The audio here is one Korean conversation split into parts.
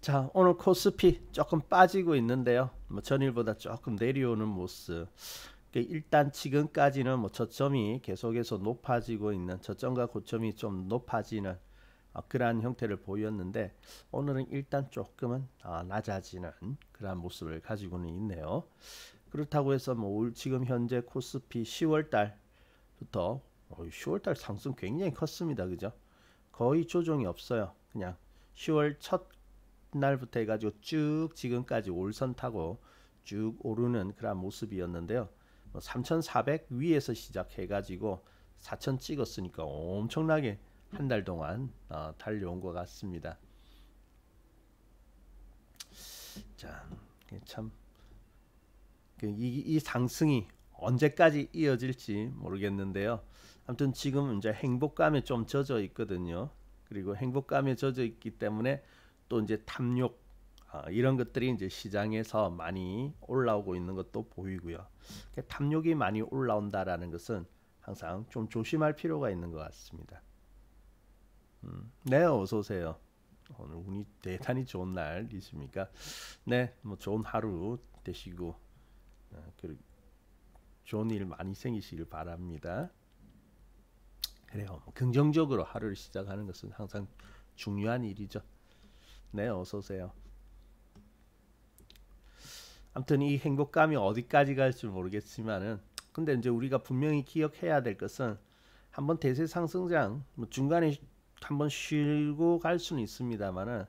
자, 오늘 코스피 조금 빠지고 있는데요. 뭐 전일보다 조금 내려오는 모습. 일단 지금까지는 뭐 저점이 계속해서 높아지고 있는 저점과 고점이 좀 높아지는 그러한 형태를 보였는데 오늘은 일단 조금은 낮아지는 그러한 모습을 가지고는 있네요. 그렇다고 해서 뭐 지금 현재 코스피 10월 달부터 10월 달 상승 굉장히 컸습니다. 그죠? 거의 조정이 없어요. 그냥 10월 첫 날부터 해가지고 쭉 지금까지 올선 타고 쭉 오르는 그런 모습이었는데요. 3,400 위에서 시작해가지고 4,000 찍었으니까 엄청나게 한 달 동안 달려온 것 같습니다. 자, 참 이 상승이 언제까지 이어질지 모르겠는데요. 아무튼 지금 이제 행복감에 좀 젖어 있거든요. 그리고 행복감에 젖어 있기 때문에 또 이제 탐욕 이런 것들이 이제 시장에서 많이 올라오고 있는 것도 보이고요. 탐욕이 많이 올라온다라는 것은 항상 좀 조심할 필요가 있는 것 같습니다. 네, 어서 오세요. 오늘 운이 대단히 좋은 날이십니까? 네, 뭐 좋은 하루 되시고 그리고 좋은 일 많이 생기시길 바랍니다. 그래요. 뭐 긍정적으로 하루를 시작하는 것은 항상 중요한 일이죠. 네, 어서 오세요. 아무튼 이 행복감이 어디까지 갈지 모르겠지만은 근데 이제 우리가 분명히 기억해야 될 것은 한번 대세 상승장 뭐 중간에 한번 쉬고 갈 수는 있습니다만은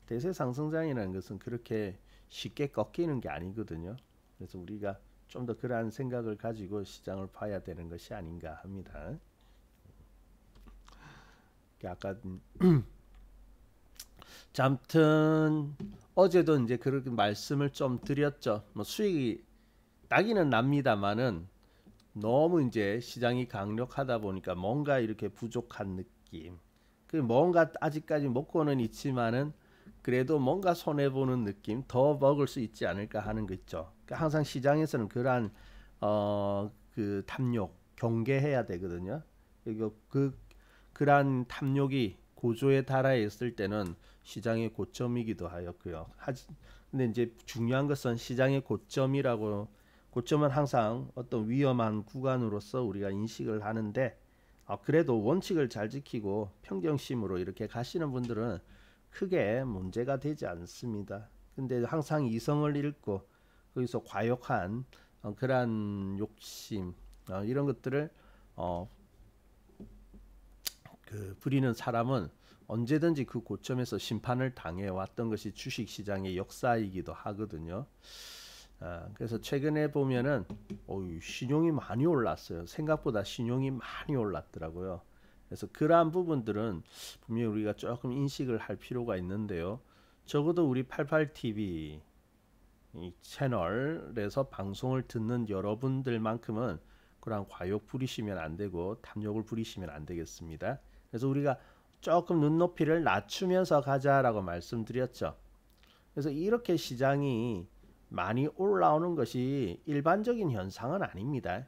대세 상승장이라는 것은 그렇게 쉽게 꺾이는 게 아니거든요. 그래서 우리가 좀 더 그러한 생각을 가지고 시장을 봐야 되는 것이 아닌가 합니다. 아까 잠튼 어제도 이제 그렇게 말씀을 좀 드렸죠. 뭐 수익이 나기는 납니다만은 너무 이제 시장이 강력하다 보니까 뭔가 이렇게 부족한 느낌. 그 뭔가 아직까지 먹고는 있지만은 그래도 뭔가 손해 보는 느낌, 더 먹을 수 있지 않을까 하는 거 있죠. 그러니까 항상 시장에서는 그러한 그 탐욕 경계해야 되거든요. 그리고 그러한 탐욕이 고조에 달해 있을 때는 시장의 고점이기도 하였고요. 근데 이제 중요한 것은 시장의 고점은 항상 어떤 위험한 구간으로서 우리가 인식을 하는데 그래도 원칙을 잘 지키고 평정심으로 이렇게 가시는 분들은 크게 문제가 되지 않습니다. 근데 항상 이성을 잃고 거기서 과욕한 그러한 욕심 이런 것들을 어, 부리는 사람은 언제든지 그 고점에서 심판을 당해 왔던 것이 주식시장의 역사이기도 하거든요. 그래서 최근에 보면은 신용이 많이 올랐어요. 생각보다 신용이 많이 올랐더라고요. 그래서 그러한 부분들은 분명히 우리가 조금 인식을 할 필요가 있는데요. 적어도 우리 88TV 이 채널에서 방송을 듣는 여러분들만큼은 그런 과욕 부리시면 안 되고 탐욕을 부리시면 안 되겠습니다. 그래서 우리가 조금 눈높이를 낮추면서 가자라고 말씀드렸죠. 그래서 이렇게 시장이 많이 올라오는 것이 일반적인 현상은 아닙니다.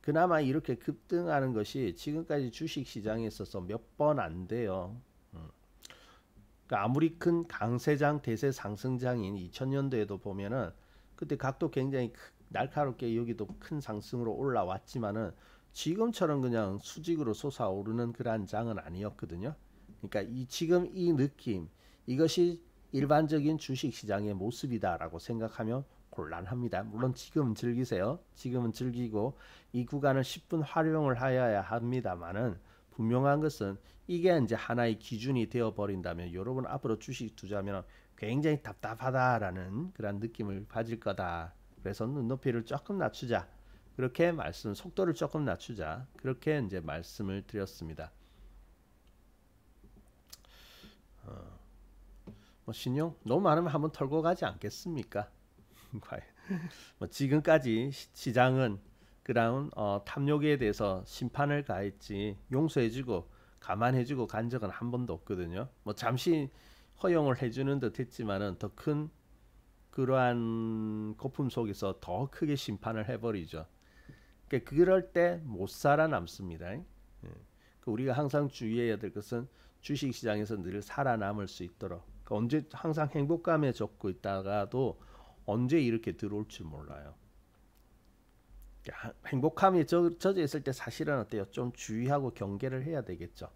그나마 이렇게 급등하는 것이 지금까지 주식 시장에 있어서 몇 번 안 돼요. 그러니까 아무리 큰 강세장 대세 상승장인 2000년도에도 보면은 그때 각도 굉장히 날카롭게 여기도 큰 상승으로 올라왔지만은 지금처럼 그냥 수직으로 솟아오르는 그러한 장은 아니었거든요. 그러니까 지금 이 느낌 이것이 일반적인 주식 시장의 모습이다라고 생각하면 곤란합니다. 물론 지금은 즐기세요. 지금은 즐기고 이 구간을 10분 활용을 하여야 합니다만은 분명한 것은 이게 이제 하나의 기준이 되어 버린다면 여러분 앞으로 주식 투자하면 굉장히 답답하다라는 그런 느낌을 가질 거다. 그래서 눈높이를 조금 낮추자. 그렇게 속도를 조금 낮추자. 그렇게 이제 말씀을 드렸습니다. 뭐 신용 너무 많으면 한번 털고 가지 않겠습니까? 뭐 지금까지 시장은 그런 탐욕에 대해서 심판을 가했지 용서해주고 감안해주고 간 적은 한 번도 없거든요. 뭐 잠시 허용을 해주는 듯 했지만은 더 큰 그러한 거품 속에서 더 크게 심판을 해버리죠. 그러니까 그럴 때 못 살아남습니다. 우리가 항상 주의해야 될 것은 주식시장에서 늘 살아남을 수 있도록 그러니까 언제 항상 행복감에 젖고 있다가도 언제 이렇게 들어올 줄 몰라요. 행복함이 젖어 있을 때 사실은 어때요? 좀 주의하고 경계를 해야 되겠죠.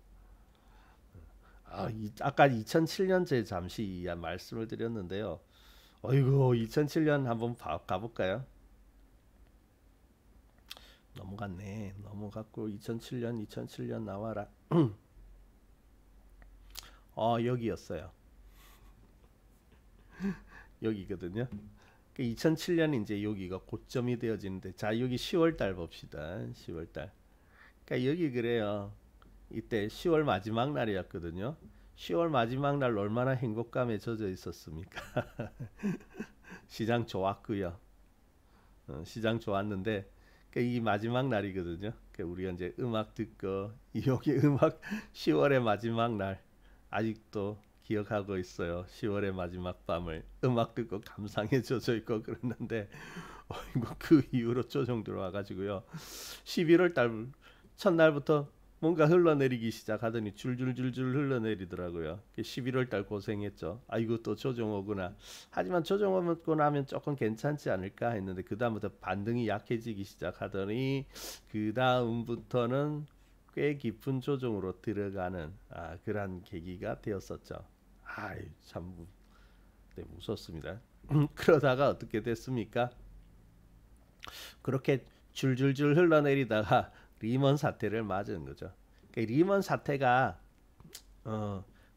아까 2007년째 잠시 말씀을 드렸는데요. 어이구 2007년 한번 가볼까요? 넘어갔네. 넘어갔고 2007년 나와라. 여기였어요. 여기거든요. 2007년 이제 여기가 고점이 되어지는데 자 여기 10월 달 봅시다. 10월 달. 그러니까 여기 그래요. 이때 10월 마지막 날이었거든요. 10월 마지막 날 얼마나 행복감에 젖어 있었습니까? 시장 좋았고요. 시장 좋았는데 이 마지막 날이거든요. 우리가 이제 음악 듣고 여기 음악 10월의 마지막 날 아직도 기억하고 있어요. 10월의 마지막 밤을 음악 듣고 감상에 젖어 있고 그랬는데 그 이후로 조정 들어와가지고요. 11월 달 첫날부터 뭔가 흘러내리기 시작하더니 줄줄줄줄 흘러내리더라고요. 11월 달 고생했죠. 아이고 또 조정 오구나. 하지만 조정 오고 나면 조금 괜찮지 않을까 했는데 그 다음부터 반등이 약해지기 시작하더니 그 다음부터는 꽤 깊은 조정으로 들어가는 그런 계기가 되었었죠. 참 무섭습니다. 그러다가 어떻게 됐습니까? 그렇게 줄줄줄 흘러내리다가 리먼 사태를 맞은 거죠. 리먼 사태가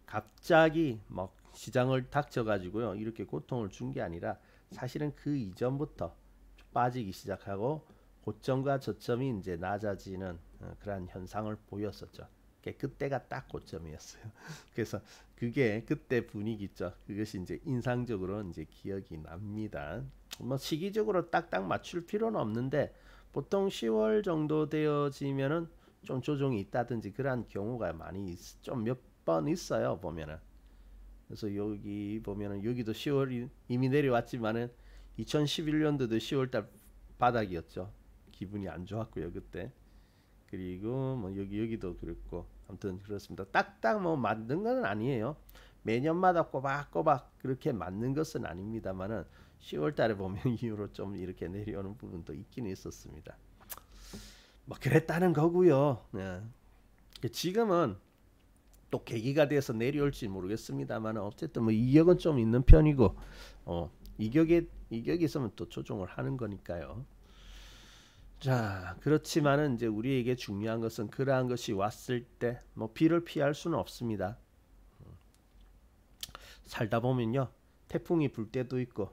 갑자기 막 시장을 닥쳐가지고요 이렇게 고통을 준 게 아니라 사실은 그 이전부터 빠지기 시작하고 고점과 저점이 이제 낮아지는 그러한 현상을 보였었죠. 그때가 딱 고점이었어요. 그래서 그게 그때 분위기죠. 그것이 이제 인상적으로 이제 기억이 납니다. 뭐 시기적으로 딱딱 맞출 필요는 없는데 보통 10월 정도 되어지면은 좀 조정이 있다든지 그러한 경우가 많이 좀 몇 번 있어요 보면은. 그래서 여기 보면은 여기도 10월이 이미 내려왔지만은 2011년도도 10월달 바닥이었죠. 기분이 안 좋았고요 그때. 그리고 뭐 여기도 그렇고 아무튼 그렇습니다. 딱딱 뭐 맞는 건 아니에요. 매년마다 꼬박꼬박 그렇게 맞는 것은 아닙니다만은 10월달에 보면 이후로 좀 이렇게 내려오는 부분도 있긴 있었습니다. 뭐 그랬다는 거고요. 네. 지금은 또 계기가 돼서 내려올지 모르겠습니다만 어쨌든 뭐 이격은 좀 있는 편이고 이격이 있으면 또 조정을 하는 거니까요. 자, 그렇지만은 이제 우리에게 중요한 것은 그러한 것이 왔을 때 뭐 비를 피할 수는 없습니다. 살다 보면요 태풍이 불 때도 있고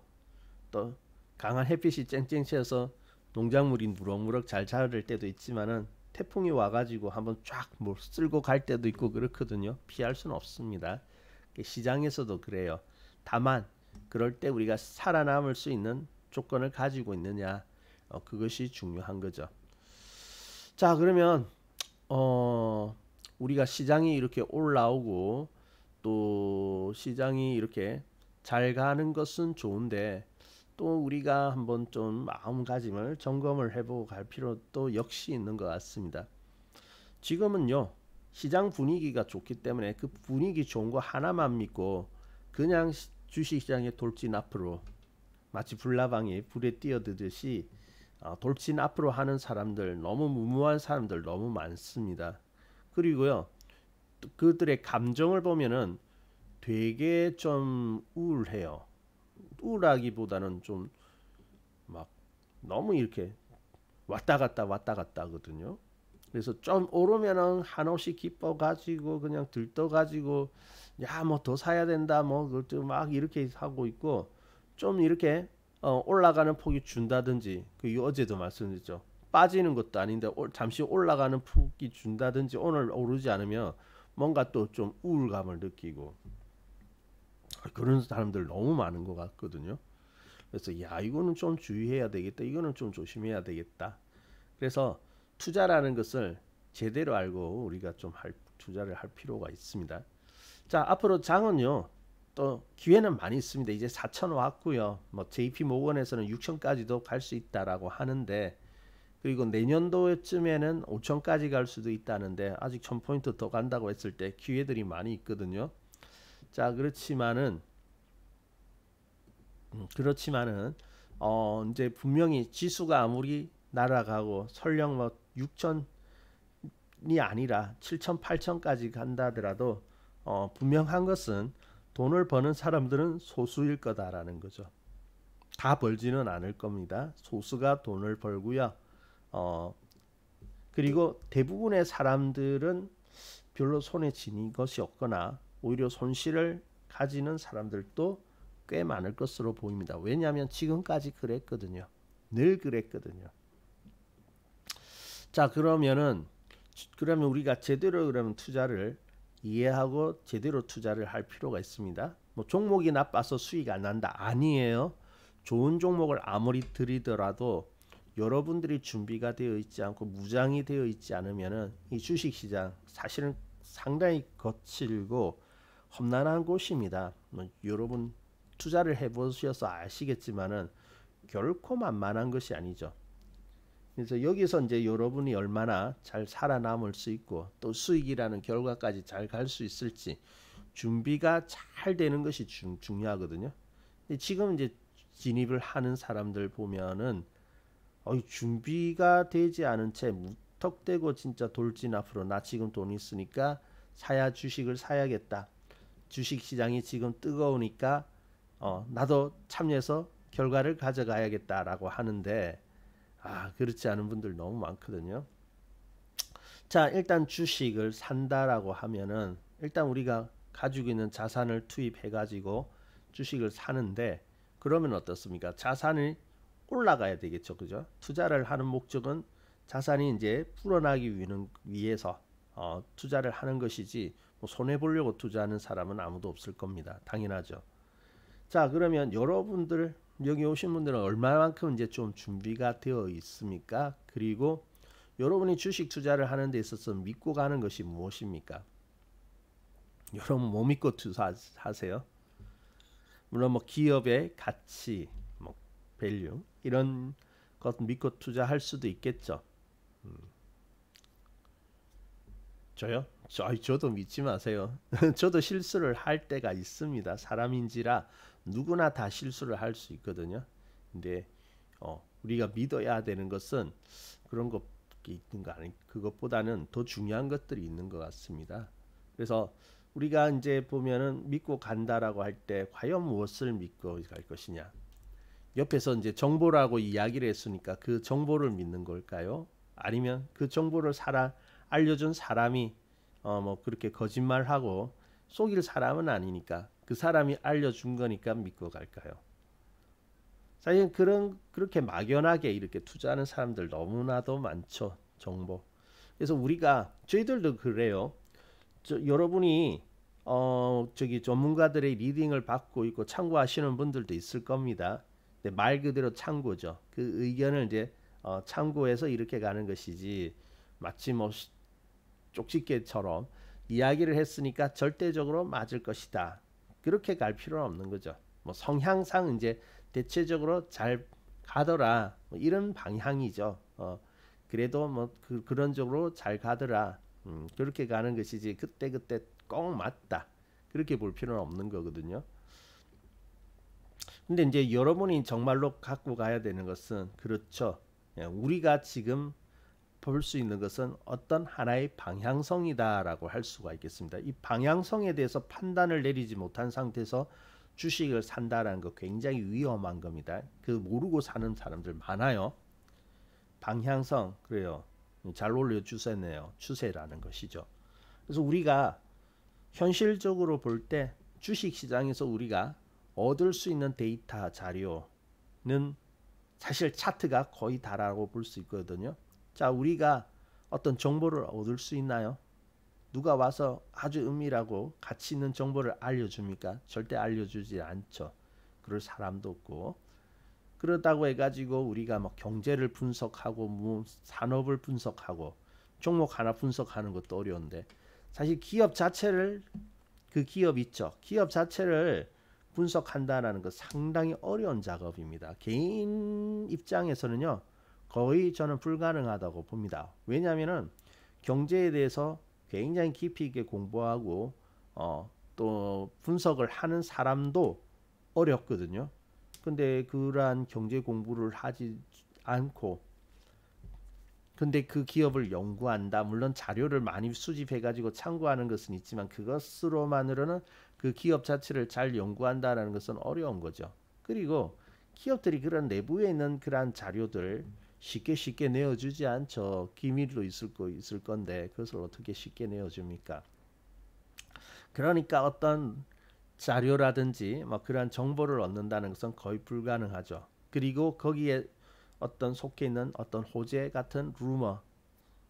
또 강한 햇빛이 쨍쨍 쬐서 농작물이 무럭무럭 잘 자랄 때도 있지만은 태풍이 와가지고 한번 쫙 뭐 쓸고 갈 때도 있고 그렇거든요. 피할 수는 없습니다. 시장에서도 그래요. 다만 그럴 때 우리가 살아남을 수 있는 조건을 가지고 있느냐 그것이 중요한 거죠. 자 그러면 우리가 시장이 이렇게 올라오고 또 시장이 이렇게 잘 가는 것은 좋은데 또 우리가 한번 좀 마음가짐을 점검을 해보고 갈 필요도 역시 있는 것 같습니다. 지금은요 시장 분위기가 좋기 때문에 그 분위기 좋은 거 하나만 믿고 그냥 주식시장의 돌진 앞으로 마치 불나방이 불에 뛰어들듯이 돌진 앞으로 하는 사람들 너무 무모한 사람들 너무 많습니다. 그리고요 그들의 감정을 보면은 되게 좀 우울해요. 우울하기보다는 좀 막 너무 이렇게 왔다 갔다 하거든요. 그래서 좀 오르면은 한없이 기뻐 가지고 그냥 들떠 가지고 야 뭐 더 사야 된다 뭐 막 이렇게 하고 있고 좀 이렇게 올라가는 폭이 준다든지 그 어제도 말씀드렸죠. 빠지는 것도 아닌데 잠시 올라가는 폭이 준다든지 오늘 오르지 않으면 뭔가 또 좀 우울감을 느끼고 그런 사람들 너무 많은 것 같거든요. 그래서 야 이거는 좀 주의해야 되겠다. 이거는 좀 조심해야 되겠다. 그래서 투자라는 것을 제대로 알고 우리가 좀 투자를 할 필요가 있습니다. 자 앞으로 장은요 또 기회는 많이 있습니다. 이제 4천 왔고요. 뭐 JP 모건에서는 6천까지도 갈 수 있다라고 하는데 그리고 내년도쯤에는 5천까지 갈 수도 있다는데 아직 1000포인트 더 간다고 했을 때 기회들이 많이 있거든요. 자, 그렇지만은 이제 분명히 지수가 아무리 날아가고 설령 뭐 6천이 아니라 7천, 8천까지 간다 하더라도 분명한 것은 돈을 버는 사람들은 소수일 거다라는 거죠. 다 벌지는 않을 겁니다. 소수가 돈을 벌고요. 그리고 대부분의 사람들은 별로 손에 쥐는 것이 없거나 오히려 손실을 가지는 사람들도 꽤 많을 것으로 보입니다. 왜냐하면 지금까지 그랬거든요. 늘 그랬거든요. 자, 그러면 우리가 제대로 그러면 투자를 이해하고 제대로 투자를 할 필요가 있습니다. 뭐 종목이 나빠서 수익 안 난다 아니에요. 좋은 종목을 아무리 들이더라도 여러분들이 준비가 되어 있지 않고 무장이 되어 있지 않으면은 이 주식시장 사실은 상당히 거칠고 험난한 곳입니다. 뭐 여러분 투자를 해보셔서 아시겠지만은 결코 만만한 것이 아니죠. 그래서 여기서 이제 여러분이 얼마나 잘 살아남을 수 있고 또 수익이라는 결과까지 잘 갈 수 있을지 준비가 잘 되는 것이 중요하거든요. 근데 지금 이제 진입을 하는 사람들 보면은 준비가 되지 않은 채 무턱대고 진짜 돌진 앞으로 나 지금 돈 있으니까 주식을 사야겠다. 주식 시장이 지금 뜨거우니까 나도 참여해서 결과를 가져가야겠다라고 하는데 그렇지 않은 분들 너무 많거든요. 자, 일단 주식을 산다라고 하면은 일단 우리가 가지고 있는 자산을 투입해 가지고 주식을 사는데 그러면 어떻습니까? 자산이 올라가야 되겠죠. 그죠? 투자를 하는 목적은 자산이 이제 불어나기 위해서 투자를 하는 것이지 뭐 손해 보려고 투자하는 사람은 아무도 없을 겁니다. 당연하죠. 자, 그러면 여러분들 여기 오신 분들은 얼마만큼 이제 좀 준비가 되어 있습니까? 그리고 여러분이 주식 투자를 하는 데 있어서 믿고 가는 것이 무엇입니까? 여러분 뭐 믿고 투자하세요? 물론 뭐 기업의 가치, 뭐 밸류 이런 것 믿고 투자할 수도 있겠죠. 저도 믿지 마세요. 저도 실수를 할 때가 있습니다. 사람인지라 누구나 다 실수를 할 수 있거든요. 근데 우리가 믿어야 되는 것은 그런 것 있는 거 아니 그것보다는 더 중요한 것들이 있는 것 같습니다. 그래서 우리가 이제 보면은 믿고 간다라고 할 때 과연 무엇을 믿고 갈 것이냐? 옆에서 이제 정보라고 이야기를 했으니까 그 정보를 믿는 걸까요? 아니면 그 정보를 알려준 사람이 뭐 그렇게 거짓말하고 속일 사람은 아니니까 그 사람이 알려준 거니까 믿고 갈까요? 사실 그렇게 막연하게 이렇게 투자하는 사람들 너무나도 많죠. 정보. 그래서 저희들도 그래요. 여러분이 저기 전문가들의 리딩을 받고 있고 참고하시는 분들도 있을 겁니다. 근데 말 그대로 참고죠. 그 의견을 이제 참고해서 이렇게 가는 것이지 마치 뭐 쪽집게처럼 이야기를 했으니까 절대적으로 맞을 것이다. 그렇게 갈 필요는 없는 거죠. 뭐 성향상 이제 대체적으로 잘 가더라. 뭐 이런 방향이죠. 그래도 뭐 그런 쪽으로 잘 가더라. 그렇게 가는 것이지 그때 꼭 맞다. 그렇게 볼 필요는 없는 거거든요. 근데 이제 여러분이 정말로 갖고 가야 되는 것은 그렇죠. 우리가 지금 볼 수 있는 것은 어떤 하나의 방향성이다라고 할 수가 있겠습니다. 이 방향성에 대해서 판단을 내리지 못한 상태에서 주식을 산다라는 거 굉장히 위험한 겁니다. 그 모르고 사는 사람들 많아요. 방향성 그래요. 잘 올려주세요. 추세라는 것이죠. 그래서 우리가 현실적으로 볼 때 주식시장에서 우리가 얻을 수 있는 데이터 자료는 사실 차트가 거의 다라고 볼 수 있거든요. 자, 우리가 어떤 정보를 얻을 수 있나요? 누가 와서 아주 은밀하고 가치 있는 정보를 알려줍니까? 절대 알려주지 않죠. 그럴 사람도 없고. 그렇다고 해가지고 우리가 막 경제를 분석하고 뭐 산업을 분석하고 종목 하나 분석하는 것도 어려운데 사실 그 기업 있죠. 기업 자체를 분석한다는 거 상당히 어려운 작업입니다. 개인 입장에서는요. 거의 저는 불가능하다고 봅니다. 왜냐하면은 경제에 대해서 굉장히 깊이 있게 공부하고 또 또 분석을 하는 사람도 어렵거든요. 근데 그러한 경제 공부를 하지 않고 근데 그 기업을 연구한다. 물론 자료를 많이 수집해 가지고 참고하는 것은 있지만 그것으로만으로는 그 기업 자체를 잘 연구한다라는 것은 어려운 거죠. 그리고 기업들이 그런 내부에 있는 그러한 자료들 쉽게 내어주지 않죠. 기밀로 있을 건데 그것을 어떻게 쉽게 내어줍니까? 그러니까 어떤 자료라든지 뭐 그러한 정보를 얻는다는 것은 거의 불가능하죠. 그리고 거기에 어떤 속해 있는 어떤 호재 같은 루머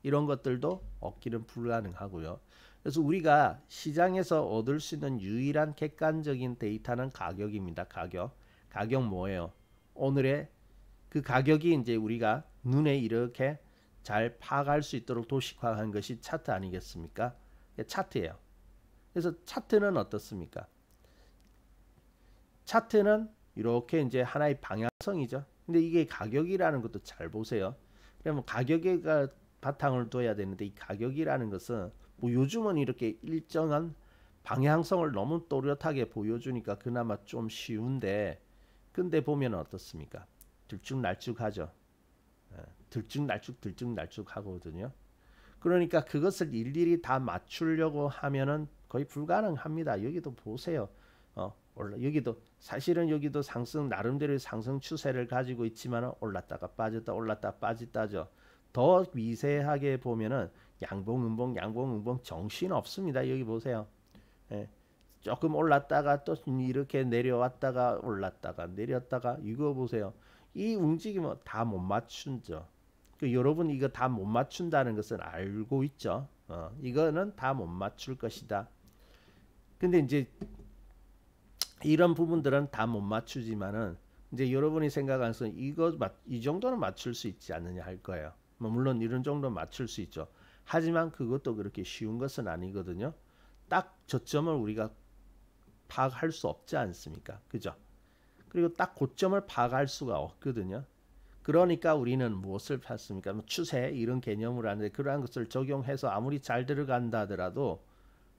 이런 것들도 얻기는 불가능하고요. 그래서 우리가 시장에서 얻을 수 있는 유일한 객관적인 데이터는 가격입니다. 가격. 가격 뭐예요? 오늘의 그 가격이 이제 우리가 눈에 이렇게 잘 파악할 수 있도록 도식화한 것이 차트 아니겠습니까? 차트예요. 그래서 차트는 어떻습니까? 차트는 이렇게 이제 하나의 방향성이죠. 근데 이게 가격이라는 것도 잘 보세요. 그러면 가격에 바탕을 둬야 되는데 이 가격이라는 것은 뭐 요즘은 이렇게 일정한 방향성을 너무 또렷하게 보여주니까 그나마 좀 쉬운데 근데 보면 어떻습니까? 들쭉날쭉하죠. 들쭉날쭉 하거든요. 그러니까 그것을 일일이 다 맞추려고 하면은 거의 불가능합니다. 여기도 보세요. 여기도 사실은 여기도 상승 나름대로의 상승 추세를 가지고 있지만 올랐다가 빠졌다 올랐다 빠졌다죠. 더 미세하게 보면은 양봉 음봉 정신 없습니다. 여기 보세요. 예, 조금 올랐다가 또 이렇게 내려왔다가 올랐다가 내렸다가 이거 보세요. 이 움직임은 다 못 맞춘죠. 여러분 이거 다 못 맞춘다는 것은 알고 있죠. 이거는 다 못 맞출 것이다. 근데 이제 이런 부분들은 다 못 맞추지만은 이제 여러분이 생각하는 이 정도는 맞출 수 있지 않느냐 할 거예요. 뭐 물론 이런 정도 맞출 수 있죠. 하지만 그것도 그렇게 쉬운 것은 아니거든요. 딱 저점을 우리가 파악할 수 없지 않습니까? 그죠? 그리고 딱 고점을 파악할 수가 없거든요. 그러니까 우리는 무엇을 봤습니까? 뭐 추세 이런 개념을 하는데 그러한 것을 적용해서 아무리 잘 들어간다 하더라도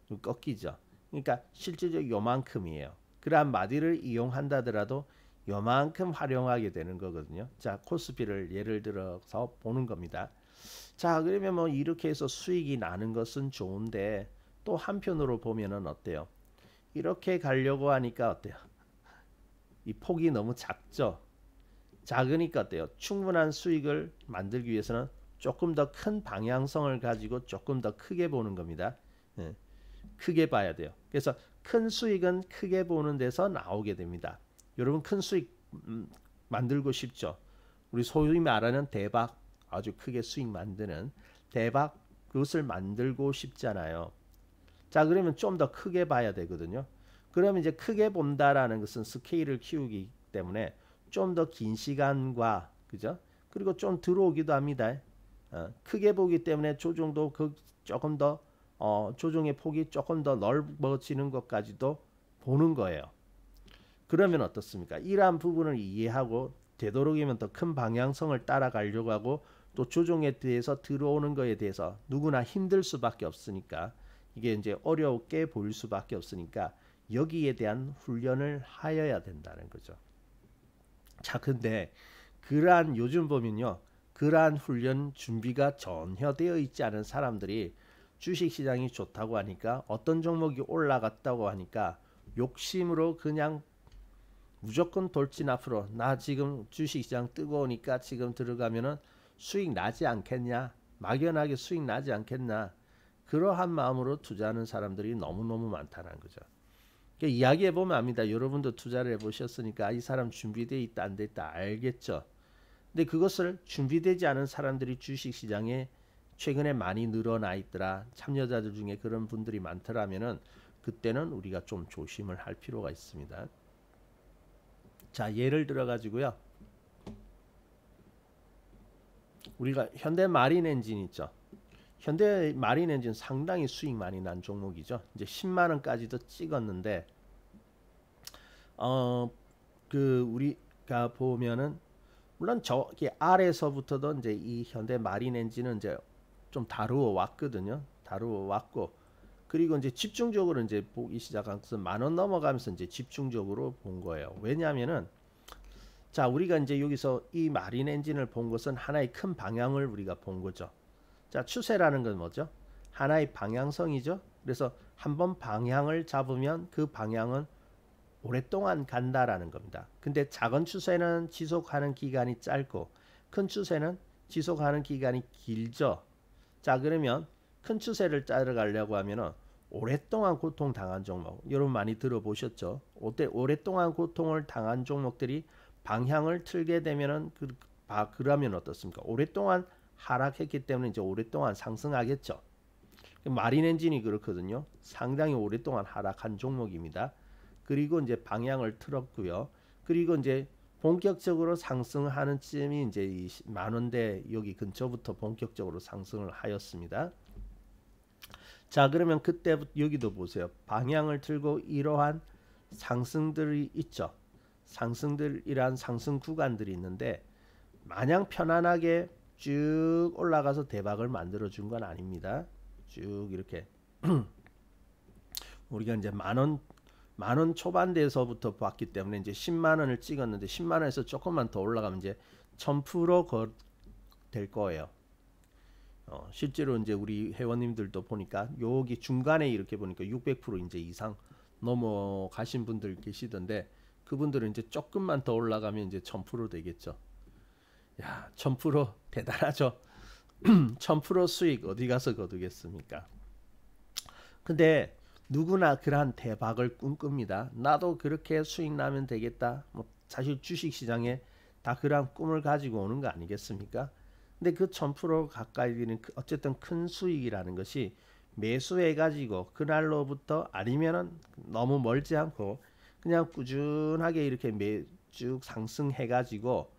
좀 꺾이죠. 그러니까 실질적으로 요만큼이에요. 그러한 마디를 이용한다 하더라도 요만큼 활용하게 되는 거거든요. 자, 코스피를 예를 들어서 보는 겁니다. 자, 그러면 뭐 이렇게 해서 수익이 나는 것은 좋은데 또 한편으로 보면은 어때요? 이렇게 가려고 하니까 어때요? 이 폭이 너무 작죠. 작으니까 어때요? 충분한 수익을 만들기 위해서는 조금 더 큰 방향성을 가지고 조금 더 크게 보는 겁니다. 예, 크게 봐야 돼요. 그래서 큰 수익은 크게 보는 데서 나오게 됩니다. 여러분 큰 수익 만들고 싶죠? 우리 소위 말하는 대박, 아주 크게 수익 만드는 대박, 그것을 만들고 싶잖아요. 자, 그러면 좀 더 크게 봐야 되거든요. 그러면 이제 크게 본다라는 것은 스케일을 키우기 때문에 좀 더 긴 시간과 그죠? 그리고 좀 들어오기도 합니다. 크게 보기 때문에 조정도 조금 더 조정의 폭이 조금 더 넓어지는 것까지도 보는 거예요. 그러면 어떻습니까? 이러한 부분을 이해하고 되도록이면 더 큰 방향성을 따라가려고 하고 또 조정에 대해서 들어오는 거에 대해서 누구나 힘들 수밖에 없으니까 이게 이제 어렵게 보일 수밖에 없으니까 여기에 대한 훈련을 하여야 된다는 거죠. 자, 근데 그러한 요즘 보면요. 그러한 훈련 준비가 전혀 되어 있지 않은 사람들이 주식시장이 좋다고 하니까 어떤 종목이 올라갔다고 하니까 욕심으로 그냥 무조건 돌진 앞으로 나 지금 주식시장 뜨거우니까 지금 들어가면은 수익 나지 않겠냐 막연하게 수익 나지 않겠나 그러한 마음으로 투자하는 사람들이 너무너무 많다는 거죠. 그러니까 이야기해보면 압니다. 여러분도 투자를 해보셨으니까 이 사람 준비되어 있다 안 됐다 알겠죠. 근데 그것을 준비되지 않은 사람들이 주식시장에 최근에 많이 늘어나 있더라. 참여자들 중에 그런 분들이 많더라면은 그때는 우리가 좀 조심을 할 필요가 있습니다. 자, 예를 들어 가지고요. 우리가 현대 마린 엔진 있죠. 현대 마린 엔진 상당히 수익 많이 난 종목이죠. 이제 10만 원까지도 찍었는데 우리가 보면은 물론 저기 아래서부터도 이제 이 현대 마린 엔진은 이제 좀 다루어 왔거든요. 다루어 왔고 그리고 이제 집중적으로 이제 보기 시작한 것은 10,000원 넘어가면서 이제 집중적으로 본 거예요. 왜냐하면은 자, 우리가 이제 여기서 이 마린 엔진을 본 것은 하나의 큰 방향을 우리가 본 거죠. 자, 추세라는 건 뭐죠? 하나의 방향성이죠. 그래서 한번 방향을 잡으면 그 방향은 오랫동안 간다라는 겁니다. 근데 작은 추세는 지속하는 기간이 짧고 큰 추세는 지속하는 기간이 길죠. 자, 그러면 큰 추세를 따라가려고 하면은 오랫동안 고통당한 종목, 여러분 많이 들어보셨죠? 오랫동안 고통을 당한 종목들이 방향을 틀게 되면은 그러면 어떻습니까? 오랫동안 하락했기 때문에 이제 오랫동안 상승하겠죠. 마린 엔진이 그렇거든요. 상당히 오랫동안 하락한 종목입니다. 그리고 이제 방향을 틀었고요. 그리고 이제 본격적으로 상승하는 쯤이 이제 이 10,000원대 여기 근처부터 본격적으로 상승을 하였습니다. 자, 그러면 그때부터 여기도 보세요. 방향을 틀고 이러한 상승들이 있죠. 상승들이란 상승 구간들이 있는데 마냥 편안하게 쭉 올라가서 대박을 만들어 준 건 아닙니다. 쭉 이렇게 우리가 이제 만원 초반대에서부터 봤기 때문에 이제 10만 원을 찍었는데 10만 원에서 조금만 더 올라가면 이제 1000% 될 거예요. 실제로 이제 우리 회원님들도 보니까 여기 중간에 이렇게 보니까 600% 이제 이상 넘어가신 분들 계시던데 그분들은 이제 조금만 더 올라가면 이제 1000% 되겠죠. 야, 1000% 대단하죠. 1000% 수익 어디 가서 거두겠습니까? 근데 누구나 그러한 대박을 꿈꿉니다. 나도 그렇게 수익 나면 되겠다. 뭐 사실 주식 시장에 다 그러한 꿈을 가지고 오는 거 아니겠습니까? 근데 그 1000% 가까이 되는 어쨌든 큰 수익이라는 것이 매수해 가지고 그날로부터 아니면은 너무 멀지 않고 그냥 꾸준하게 이렇게 쭉 상승해 가지고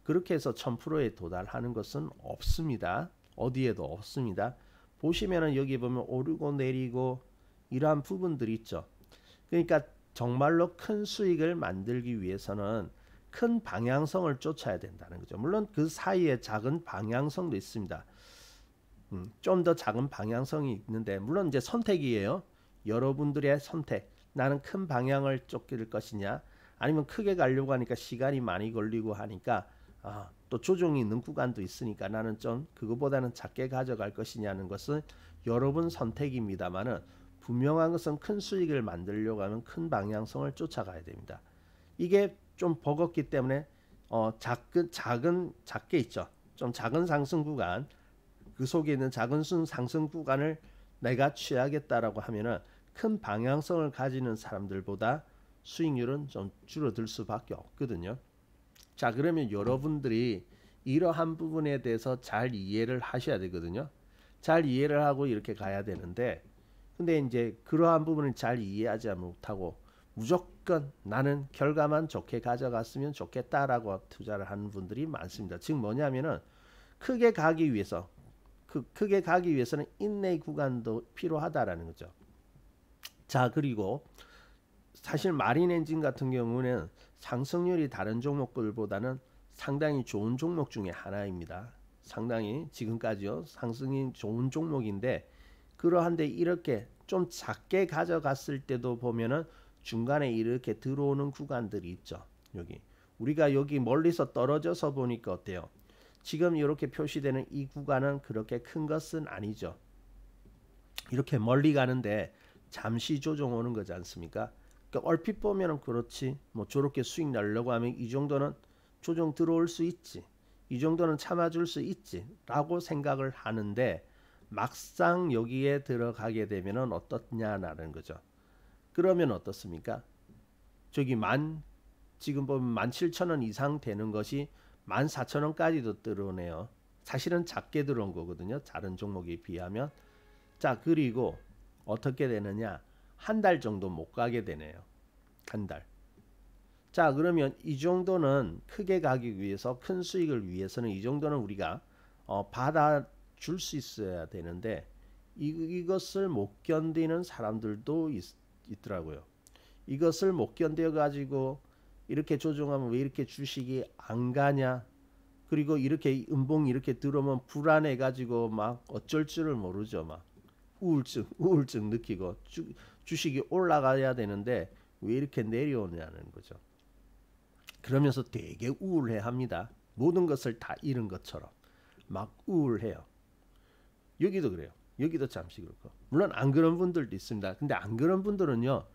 그렇게 해서 1000%에 도달하는 것은 없습니다. 어디에도 없습니다. 보시면은 여기 보면 오르고 내리고 이러한 부분들이 있죠. 그러니까 정말로 큰 수익을 만들기 위해서는 큰 방향성을 쫓아야 된다는 거죠. 물론 그 사이에 작은 방향성도 있습니다. 좀 더 작은 방향성이 있는데 물론 이제 선택이에요. 여러분들의 선택. 나는 큰 방향을 쫓길 것이냐 아니면 크게 가려고 하니까 시간이 많이 걸리고 하니까 또 조정이 있는 구간도 있으니까 나는 좀 그거보다는 작게 가져갈 것이냐는 것은 여러분 선택입니다만은 분명한 것은 큰 수익을 만들려고 하면 큰 방향성을 쫓아가야 됩니다. 이게 좀 버겁기 때문에 작게 있죠. 좀 작은 상승 구간 그 속에 있는 작은 상승 구간을 내가 취하겠다라고 하면은 큰 방향성을 가지는 사람들보다 수익률은 좀 줄어들 수밖에 없거든요. 자, 그러면 여러분들이 이러한 부분에 대해서 잘 이해를 하셔야 되거든요. 잘 이해를 하고 이렇게 가야 되는데 근데 이제 그러한 부분을 잘 이해하지 못하고 무조건 나는 결과만 좋게 가져갔으면 좋겠다라고 투자를 하는 분들이 많습니다. 즉 뭐냐면은 크게 가기 위해서 크게 가기 위해서는 인내 구간도 필요하다라는 거죠. 자, 그리고 사실 마린 엔진 같은 경우는 상승률이 다른 종목들보다는 상당히 좋은 종목 중에 하나입니다. 상당히 지금까지요 상승이 좋은 종목인데 그러한데 이렇게 좀 작게 가져갔을 때도 보면은 중간에 이렇게 들어오는 구간들이 있죠. 여기 우리가 여기 멀리서 떨어져서 보니까 어때요? 지금 이렇게 표시되는 이 구간은 그렇게 큰 것은 아니죠. 이렇게 멀리 가는데 잠시 조정 오는 거지 않습니까? 그러니까 얼핏 보면은 그렇지. 뭐 저렇게 수익 내려고 하면 이 정도는 조정 들어올 수 있지. 이 정도는 참아줄 수 있지. 라고 생각을 하는데 막상 여기에 들어가게 되면은 어떻냐라는 거죠. 그러면 어떻습니까? 저기 지금 보면 17,000원 이상 되는 것이 14,000원까지도 들어오네요. 사실은 작게 들어온 거거든요. 다른 종목에 비하면. 자, 그리고 어떻게 되느냐? 한 달 정도 못 가게 되네요. 한 달. 자, 그러면 이 정도는 크게 가기 위해서 큰 수익을 위해서는 이 정도는 우리가 받아줄 수 있어야 되는데 이것을 못 견디는 사람들도 있더라고요. 이것을 못 견뎌 가지고 이렇게 조정하면 왜 이렇게 주식이 안 가냐? 그리고 이렇게 음봉 이렇게 들어오면 불안해 가지고 막 어쩔 줄을 모르죠. 막 우울증 느끼고 주식이 올라가야 되는데 왜 이렇게 내려오냐는 거죠. 그러면서 되게 우울해합니다. 모든 것을 다 잃은 것처럼 막 우울해요. 여기도 그래요. 여기도 잠시 그렇고. 물론 안 그런 분들도 있습니다. 근데 안 그런 분들은요.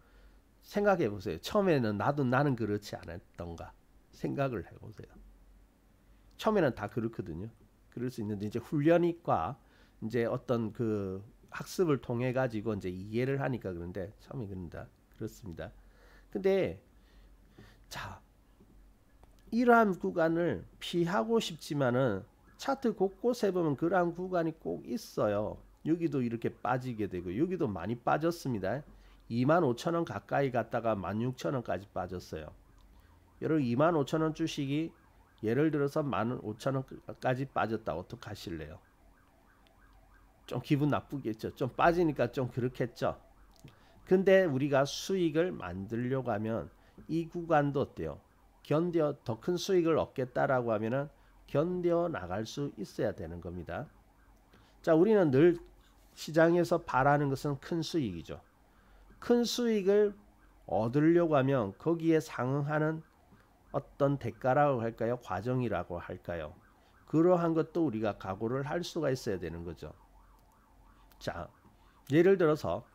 생각해 보세요. 처음에는 나는 그렇지 않았던가 생각을 해보세요. 처음에는 다 그렇거든요. 그럴 수 있는데 이제 훈련과 이제 어떤 그 학습을 통해 가지고 이제 이해를 하니까 그런데 처음에 그렇습니다. 근데 자, 이러한 구간을 피하고 싶지만은 차트 곳곳에 보면 그러한 구간이 꼭 있어요. 여기도 이렇게 빠지게 되고 여기도 많이 빠졌습니다. 25,000원 가까이 갔다가 16,000원까지 빠졌어요. 여러분 25,000원 주식이 예를 들어서 15,000원까지 빠졌다. 어떡하실래요? 좀 기분 나쁘겠죠. 좀 빠지니까 좀 그렇겠죠. 근데 우리가 수익을 만들려고 하면 이 구간도 어때요? 더 큰 수익을 얻겠다라고 하면은 견뎌 나갈 수 있어야 되는 겁니다. 자, 우리는 늘 시장에서 바라는 것은 큰 수익이죠. 큰 수익을 얻으려고 하면 거기에 상응하는 어떤 대가라고 할까요? 과정이라고 할까요? 그러한 것도 우리가 각오를 할 수가 있어야 되는 거죠. 자, 예를 들어서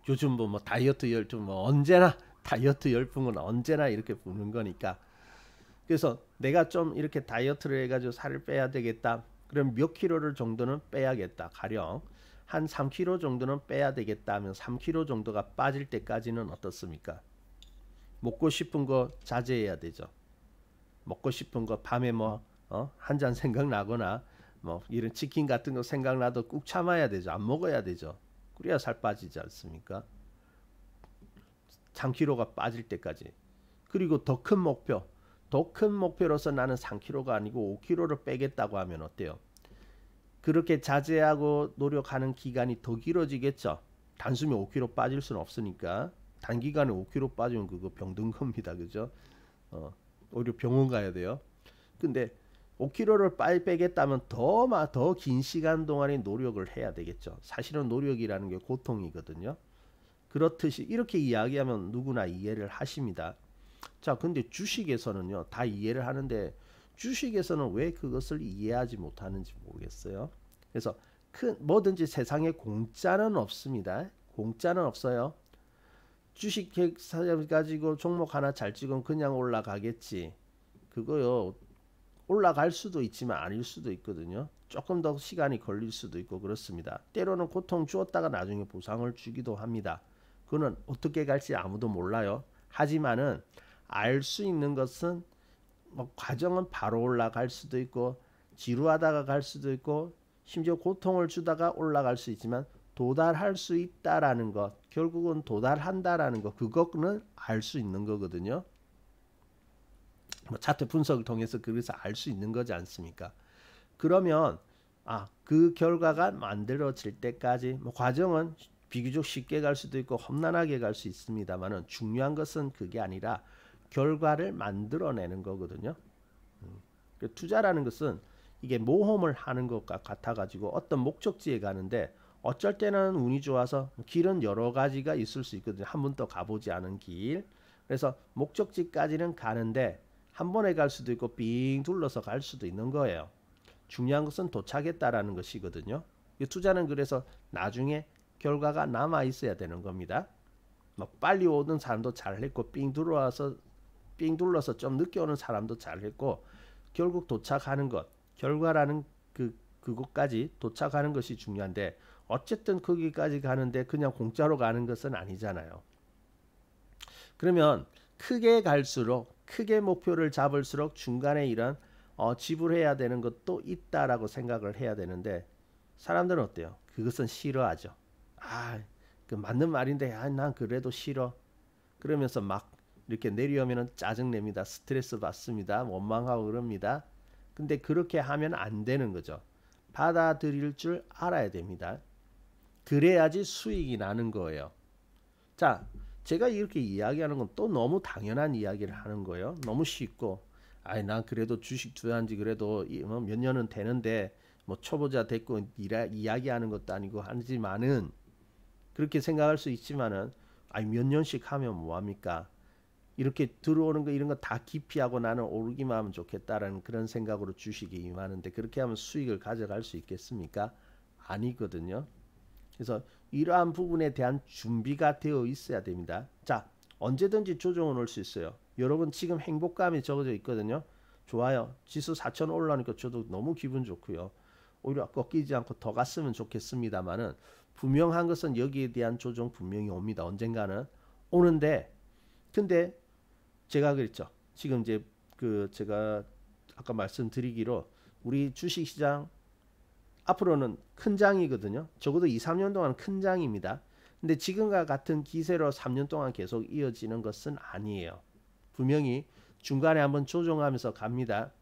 요즘 뭐 다이어트 열풍 언제나 다이어트 열풍은 언제나 이렇게 부는 거니까 그래서 내가 좀 이렇게 다이어트를 해가지고 살을 빼야 되겠다. 그럼 몇 킬로를 정도는 빼야겠다. 가령 한 3kg 정도는 빼야 되겠다 하면 3kg 정도가 빠질 때까지는 어떻습니까? 먹고 싶은 거 자제해야 되죠. 먹고 싶은 거 밤에 한 잔 생각나거나 뭐 이런 치킨 같은 거 생각나도 꾹 참아야 되죠. 안 먹어야 되죠. 그래야 살 빠지지 않습니까? 3kg가 빠질 때까지. 그리고 더 큰 목표로서 나는 3kg가 아니고 5kg를 빼겠다고 하면 어때요? 그렇게 자제하고 노력하는 기간이 더 길어지겠죠. 단숨에 5kg 빠질 수는 없으니까 단기간에 5kg 빠지면 그거 병든 겁니다. 그죠? 오히려 병원 가야 돼요. 근데 5kg를 빨리 빼겠다면 더 긴 시간 동안의 노력을 해야 되겠죠. 사실은 노력이라는 게 고통이거든요. 그렇듯이 이렇게 이야기하면 누구나 이해를 하십니다. 자, 근데 주식에서는요, 다 이해를 하는데 주식에서는 왜 그것을 이해하지 못하는지 모르겠어요. 그래서 뭐든지 세상에 공짜는 없습니다. 공짜는 없어요. 주식 가지고 종목 하나 잘 찍으면 그냥 올라가겠지. 그거요, 올라갈 수도 있지만 아닐 수도 있거든요. 조금 더 시간이 걸릴 수도 있고 그렇습니다. 때로는 고통 주었다가 나중에 보상을 주기도 합니다. 그거는 어떻게 갈지 아무도 몰라요. 하지만은 알 수 있는 것은 뭐 과정은 바로 올라갈 수도 있고 지루하다가 갈 수도 있고 심지어 고통을 주다가 올라갈 수 있지만 도달할 수 있다라는 것, 결국은 도달한다라는 것, 그거는 알 수 있는 거거든요. 뭐 차트 분석을 통해서 그래서 알 수 있는 거지 않습니까? 그러면 그 결과가 만들어질 때까지 뭐 과정은 비교적 쉽게 갈 수도 있고 험난하게 갈 수 있습니다만은 중요한 것은 그게 아니라 결과를 만들어내는 거거든요. 투자라는 것은 이게 모험을 하는 것과 같아가지고 어떤 목적지에 가는데 어쩔 때는 운이 좋아서 길은 여러 가지가 있을 수 있거든요. 한 번도 가보지 않은 길. 그래서 목적지까지는 가는데 한 번에 갈 수도 있고 빙 둘러서 갈 수도 있는 거예요. 중요한 것은 도착했다라는 것이거든요. 투자는 그래서 나중에 결과가 남아 있어야 되는 겁니다. 뭐 빨리 오는 사람도 잘했고 삥 둘러서 좀 늦게 오는 사람도 잘했고 결국 도착하는 것, 결과라는 그곳까지 도착하는 것이 중요한데 어쨌든 거기까지 가는데 그냥 공짜로 가는 것은 아니잖아요. 그러면 크게 갈수록 크게 목표를 잡을수록 중간에 이런 지불해야 되는 것도 있다라고 생각을 해야 되는데 사람들은 어때요? 그것은 싫어하죠. 그 맞는 말인데 난 그래도 싫어. 그러면서 막 이렇게 내려오면 짜증냅니다. 스트레스 받습니다. 원망하고 그럽니다. 근데 그렇게 하면 안 되는 거죠. 받아들일 줄 알아야 됩니다. 그래야지 수익이 나는 거예요. 자, 제가 이렇게 이야기하는 건 또 너무 당연한 이야기를 하는 거예요. 너무 쉽고 난 그래도 주식 투자한 지 그래도 몇 년은 되는데 뭐 초보자 됐고 이야기하는 것도 아니고 하지만은 그렇게 생각할 수 있지만은 아니 몇 년씩 하면 뭐 합니까? 이렇게 들어오는 거 이런 거 다 기피하고 나는 오르기만 하면 좋겠다라는 그런 생각으로 주식에 임하는데 그렇게 하면 수익을 가져갈 수 있겠습니까? 아니거든요. 그래서 이러한 부분에 대한 준비가 되어 있어야 됩니다. 자, 언제든지 조정은 올 수 있어요. 여러분 지금 행복감이 적어져 있거든요. 좋아요. 지수 4천 올라오니까 저도 너무 기분 좋고요. 오히려 꺾이지 않고 더 갔으면 좋겠습니다만은 분명한 것은 여기에 대한 조정 분명히 옵니다. 언젠가는 오는데 근데 제가 그랬죠. 지금 이제 그 제가 아까 말씀드리기로 우리 주식시장 앞으로는 큰 장이거든요. 적어도 2, 3년 동안 큰 장입니다. 근데 지금과 같은 기세로 3년 동안 계속 이어지는 것은 아니에요. 분명히 중간에 한번 조정하면서 갑니다.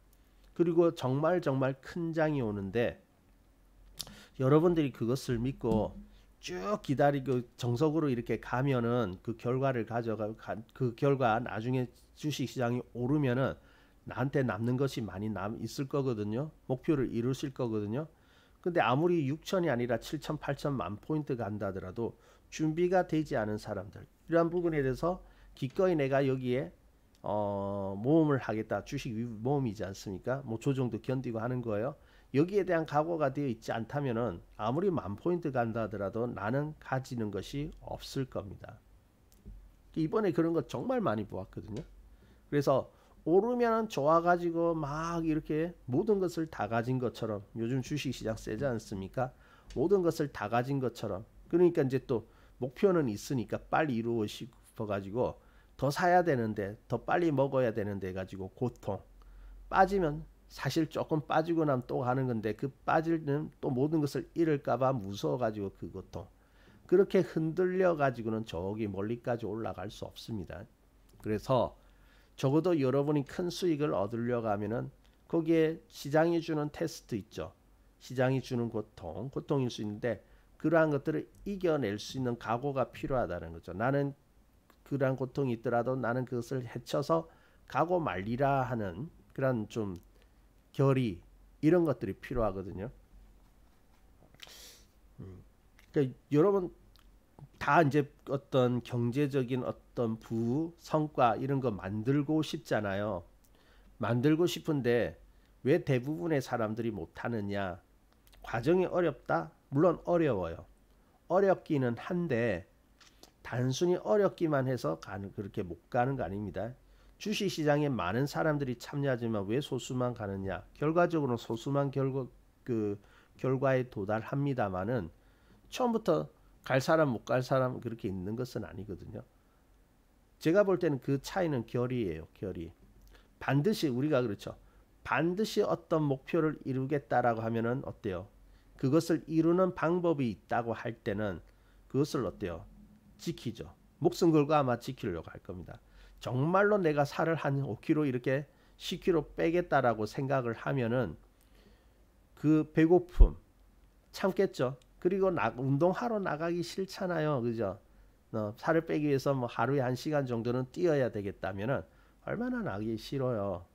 그리고 정말 큰 장이 오는데 여러분들이 그것을 믿고 쭉 기다리고 정석으로 이렇게 가면은 그 결과를 그 결과 나중에 주식시장이 오르면은 나한테 남는 것이 많이 있을 거거든요. 목표를 이루실 거거든요. 근데 아무리 6천이 아니라 7천, 8천 만 포인트 간다 하더라도 준비가 되지 않은 사람들 이러한 부분에 대해서 기꺼이 내가 여기에 모험을 하겠다. 주식 모험이지 않습니까? 뭐 조정도 견디고 하는 거예요. 여기에 대한 각오가 되어 있지 않다면은 아무리 만 포인트 간다 하더라도 나는 가지는 것이 없을 겁니다. 이번에 그런 거 정말 많이 보았거든요. 그래서 오르면 좋아가지고 막 이렇게 모든 것을 다 가진 것처럼 요즘 주식시장 세지 않습니까? 모든 것을 다 가진 것처럼 그러니까 이제 또 목표는 있으니까 빨리 이루고 싶어가지고 더 사야 되는데 더 빨리 먹어야 되는데 가지고 고통 빠지면 사실 조금 빠지고 나면 또 가는 건데 그 빠지는 또 모든 것을 잃을까봐 무서워가지고 그 고통 그렇게 흔들려 가지고는 저기 멀리까지 올라갈 수 없습니다. 그래서 적어도 여러분이 큰 수익을 얻으려고 하면은 거기에 시장이 주는 테스트 있죠. 시장이 주는 고통일 수 있는데 그러한 것들을 이겨낼 수 있는 각오가 필요하다는 거죠. 나는 그러한 고통이 있더라도 나는 그것을 헤쳐서 가고 말리라 하는 그런 좀 결의 이런 것들이 필요하거든요. 그러니까 여러분 다 이제 어떤 경제적인 어떤 성과 이런 거 만들고 싶잖아요. 만들고 싶은데 왜 대부분의 사람들이 못하느냐? 과정이 어렵다? 물론 어려워요. 어렵기는 한데 단순히 어렵기만 해서 그렇게 못 가는 거 아닙니다. 주식시장에 많은 사람들이 참여하지만 왜 소수만 가느냐? 결과적으로는 소수만 결과에 도달합니다만은 처음부터 갈 사람 못 갈 사람 그렇게 있는 것은 아니거든요. 제가 볼 때는 그 차이는 결의예요. 결의. 반드시 우리가 그렇죠. 반드시 어떤 목표를 이루겠다라고 하면은 어때요? 그것을 이루는 방법이 있다고 할 때는 그것을 어때요? 지키죠. 목숨 걸고 아마 지키려고 할 겁니다. 정말로 내가 살을 한 5kg 이렇게 10kg 빼겠다라고 생각을 하면은 그 배고픔 참겠죠. 그리고 운동하러 나가기 싫잖아요. 그죠? 살을 빼기 위해서 뭐 하루에 1시간 정도는 뛰어야 되겠다면은 얼마나 나가기 싫어요.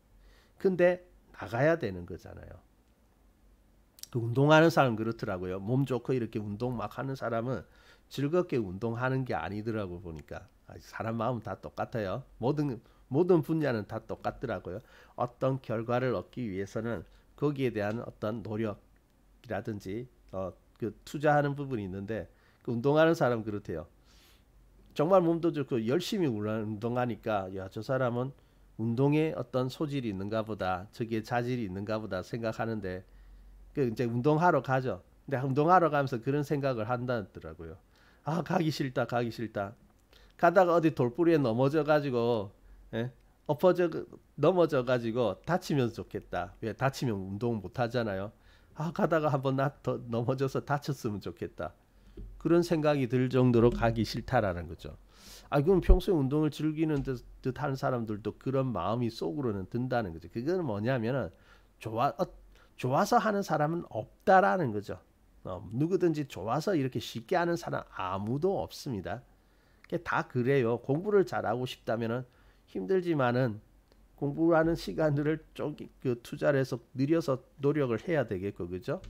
근데 나가야 되는 거잖아요. 그 운동하는 사람 그렇더라고요. 몸 좋고 이렇게 운동 막 하는 사람은 즐겁게 운동하는 게 아니더라고 보니까. 사람 마음 다 똑같아요. 모든 분야는 다 똑같더라고요. 어떤 결과를 얻기 위해서는 거기에 대한 어떤 노력이라든지 그 투자하는 부분이 있는데 그 운동하는 사람 그렇대요. 정말 몸도 좋고 열심히 운동하니까 야, 저 사람은 운동에 어떤 소질이 있는가 보다. 저기에 자질이 있는가 보다 생각하는데 그 이제 운동하러 가죠. 근데 운동하러 가면서 그런 생각을 한다더라고요. 아, 가기 싫다. 가기 싫다. 가다가 어디 돌부리에 넘어져 가지고 예? 넘어져 가지고 다치면 좋겠다. 왜 다치면 운동 못 하잖아요. 아, 가다가 한번 더 넘어져서 다쳤으면 좋겠다. 그런 생각이 들 정도로 가기 싫다라는 거죠. 아, 그럼 평소에 운동을 즐기는 듯 하는 사람들도 그런 마음이 속으로는 든다는 거죠. 그거는 뭐냐면은 좋아서 하는 사람은 없다라는 거죠. 누구든지 좋아서 이렇게 쉽게 하는 사람 아무도 없습니다. 다 그래요. 공부를 잘하고 싶다면은 힘들지만은 공부하는 시간들을 좀 투자를 해서 느려서 노력을 해야 되겠고 그죠?